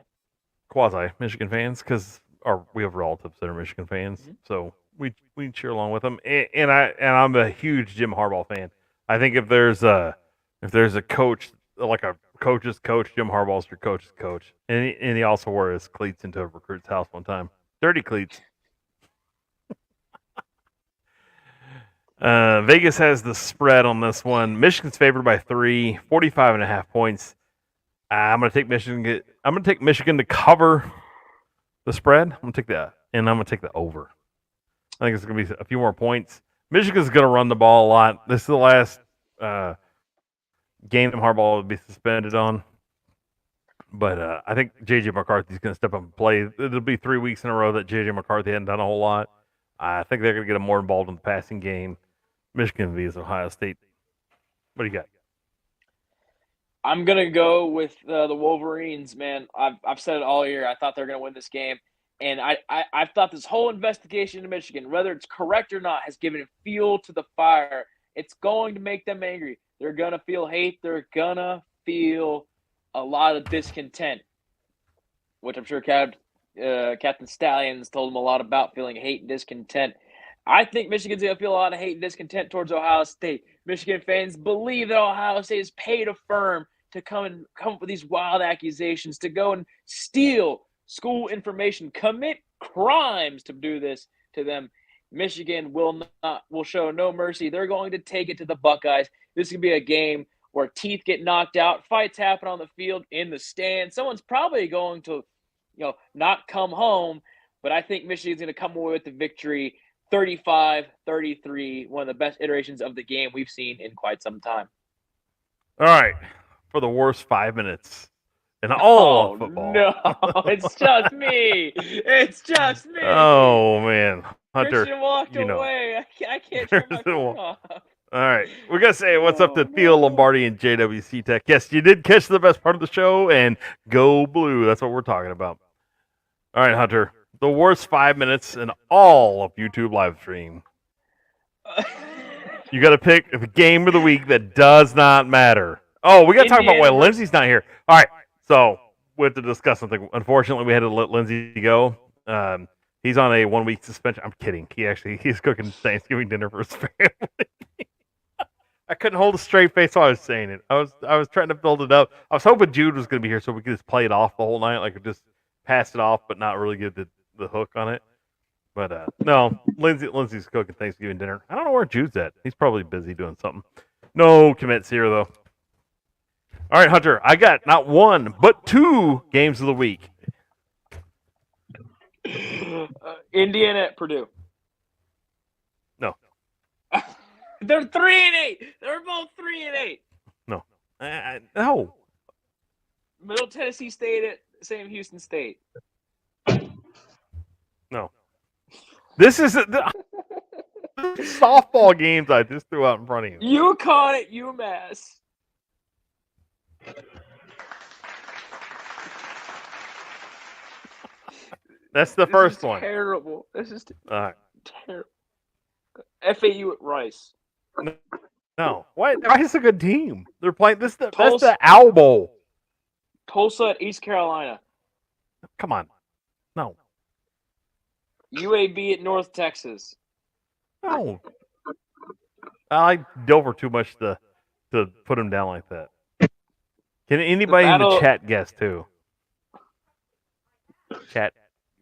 Michigan fans because we have relatives that are Michigan fans. Mm-hmm. So we cheer along with them. And I'm a huge Jim Harbaugh fan. I think if there's a coach, like a coach's coach, Jim Harbaugh's your coach's coach. And he also wore his cleats into a recruit's house one time. Dirty cleats. Vegas has the spread on this one. Michigan's favored by 3, 45.5 points. I'm going to take Michigan. I'm going to take Michigan to cover the spread. I'm going to take that, and I'm going to take the over. I think it's going to be a few more points. Michigan's going to run the ball a lot. This is the last game that Harbaugh will be suspended on. But I think J.J. McCarthy's going to step up and play. It'll be 3 weeks in a row that J.J. McCarthy hadn't done a whole lot. I think they're going to get more involved in the passing game. Michigan vs. Ohio State. What do you got? I'm going to go with the Wolverines, man. I've said it all year. I thought they were going to win this game. And I've thought this whole investigation into Michigan, whether it's correct or not, has given fuel to the fire. It's going to make them angry. They're going to feel hate. They're going to feel a lot of discontent, which I'm sure Captain Stallions told them a lot about, feeling hate and discontent. I think Michigan's going to feel a lot of hate and discontent towards Ohio State. Michigan fans believe that Ohio State is paid a firm to come up with these wild accusations, to go and steal school information, commit crimes to do this to them. Michigan will show no mercy. They're going to take it to the Buckeyes. This is going to be a game where teeth get knocked out, fights happen on the field, in the stand. Someone's probably going to, not come home, but I think Michigan's going to come away with the victory, 35-33, one of the best iterations of the game we've seen in quite some time. All right, for the worst 5 minutes in all of football. No, it's just me. It's just me. Oh, man. Hunter, Christian walked away. I can't turn my phone off. All right. We got to say what's up to Theo Lombardi and JWC Tech. Yes, you did catch the best part of the show, and go blue. That's what we're talking about. All right, Hunter. The worst 5 minutes in all of YouTube live stream. You got to pick the game of the week that does not matter. Oh, we got to talk about why Lindsay's not here. All right. So we have to discuss something. Unfortunately, we had to let Lindsay go. He's on a 1 week suspension. I'm kidding. He's cooking Thanksgiving dinner for his family. I couldn't hold a straight face while I was saying it. I was trying to build it up. I was hoping Jude was going to be here so we could just play it off the whole night, like just pass it off, but not really get the hook on it. But no, Lindsay's cooking Thanksgiving dinner. I don't know where Jude's at. He's probably busy doing something. No commits here though. All right, Hunter. I got not one but 2 games of the week. Indiana at Purdue. No. They're 3-8. They're both 3-8. No. No. Middle Tennessee State at Sam Houston State. No. This is the softball games I just threw out in front of you. UConn at UMass. That's the first one. Terrible. This is all right. Terrible. FAU at Rice. No. Why? Rice is a good team. They're playing this. That's the Owl Bowl. Tulsa at East Carolina. Come on. No. UAB at North Texas. No. I like Dover too much to put him down like that. Can anybody in the chat guess too? Chat.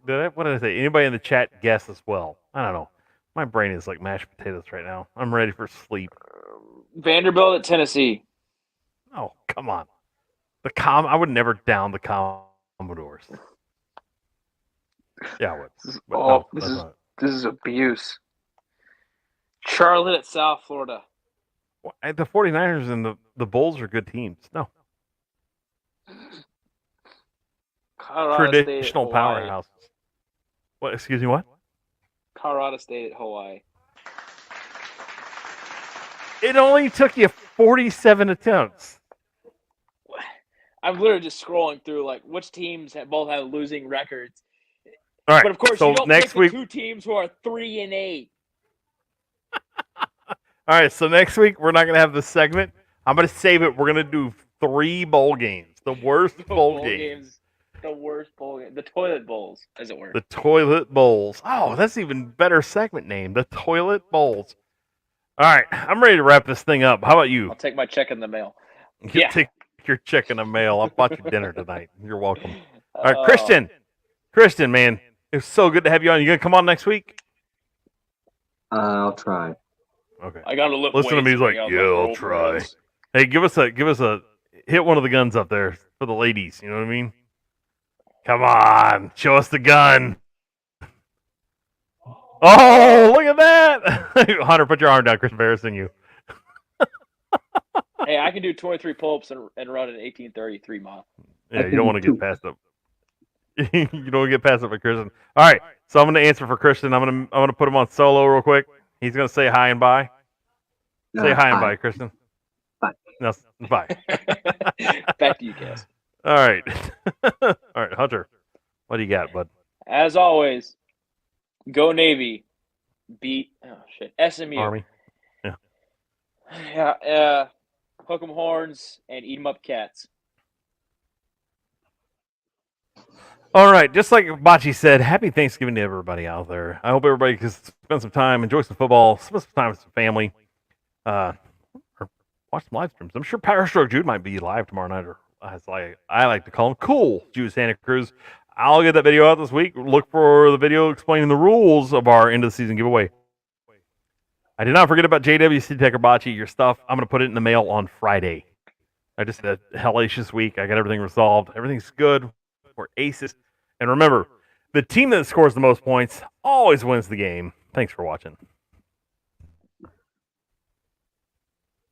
What did I say? Anybody in the chat guess as well? I don't know. My brain is like mashed potatoes right now. I'm ready for sleep. Vanderbilt at Tennessee. Oh, come on. I would never down the Commodores. Yeah, I would. But no, that's not. This is abuse. Charlotte at South Florida. The 49ers and the Bulls are good teams. No. Colorado State at Traditional Hawaii. powerhouses. What? Excuse me, what? Colorado State at Hawaii. It only took you 47 attempts. I'm literally just scrolling through like which teams both have losing records. All right. But of course, so you don't next pick week, the two teams who are 3-8. all right. So next week we're not gonna have this segment. I'm gonna save it. We're gonna do 3 bowl games. The worst bowl games. The worst bowl game. The toilet bowls, as it were. The toilet bowls. Oh, that's even better segment name. The toilet bowls. All right, I'm ready to wrap this thing up. How about you? I'll take my check in the mail. You Yeah. take your check in the mail. I'll buy you dinner tonight. You're welcome. All right, Christian. Christian, man, it's so good to have you on. You gonna come on next week? I'll try. Okay. I got to lift Listen to me. He's like, weights, yeah, I'll try. Hey, give us a hit one of the guns up there for the ladies. You know what I mean? Come on, show us the gun. Oh, look at that! Hunter, put your arm down. Chris embarrassing you. Hey, I can do 23 pull-ups and run an 18:33 mile. Yeah, you don't want to get past up. You don't want to get past up with Christian. All right, so I'm going to answer for Christian. I'm going to put him on solo real quick. He's going to say hi and bye. Say hi and bye, Christian. Bye. No, bye. Back to you, Cass. All right. All right, Hunter. What do you got, bud? As always, go Navy. Beat SMU. Army. Yeah. Hook 'em horns and eat 'em up cats. All right, just like Bocce said, happy Thanksgiving to everybody out there. I hope everybody can spend some time, enjoy some football, spend some time with some family, or watch some live streams. I'm sure Power Stroke Jude might be live tomorrow night, or as I like to call him, Cool Jude Santa Cruz. I'll get that video out this week. Look for the video explaining the rules of our end of the season giveaway. I did not forget about JWC Tech or Bocce, your stuff. I'm going to put it in the mail on Friday. I just had a hellacious week. I got everything resolved. Everything's good. We're aces. And remember, the team that scores the most points always wins the game. Thanks for watching.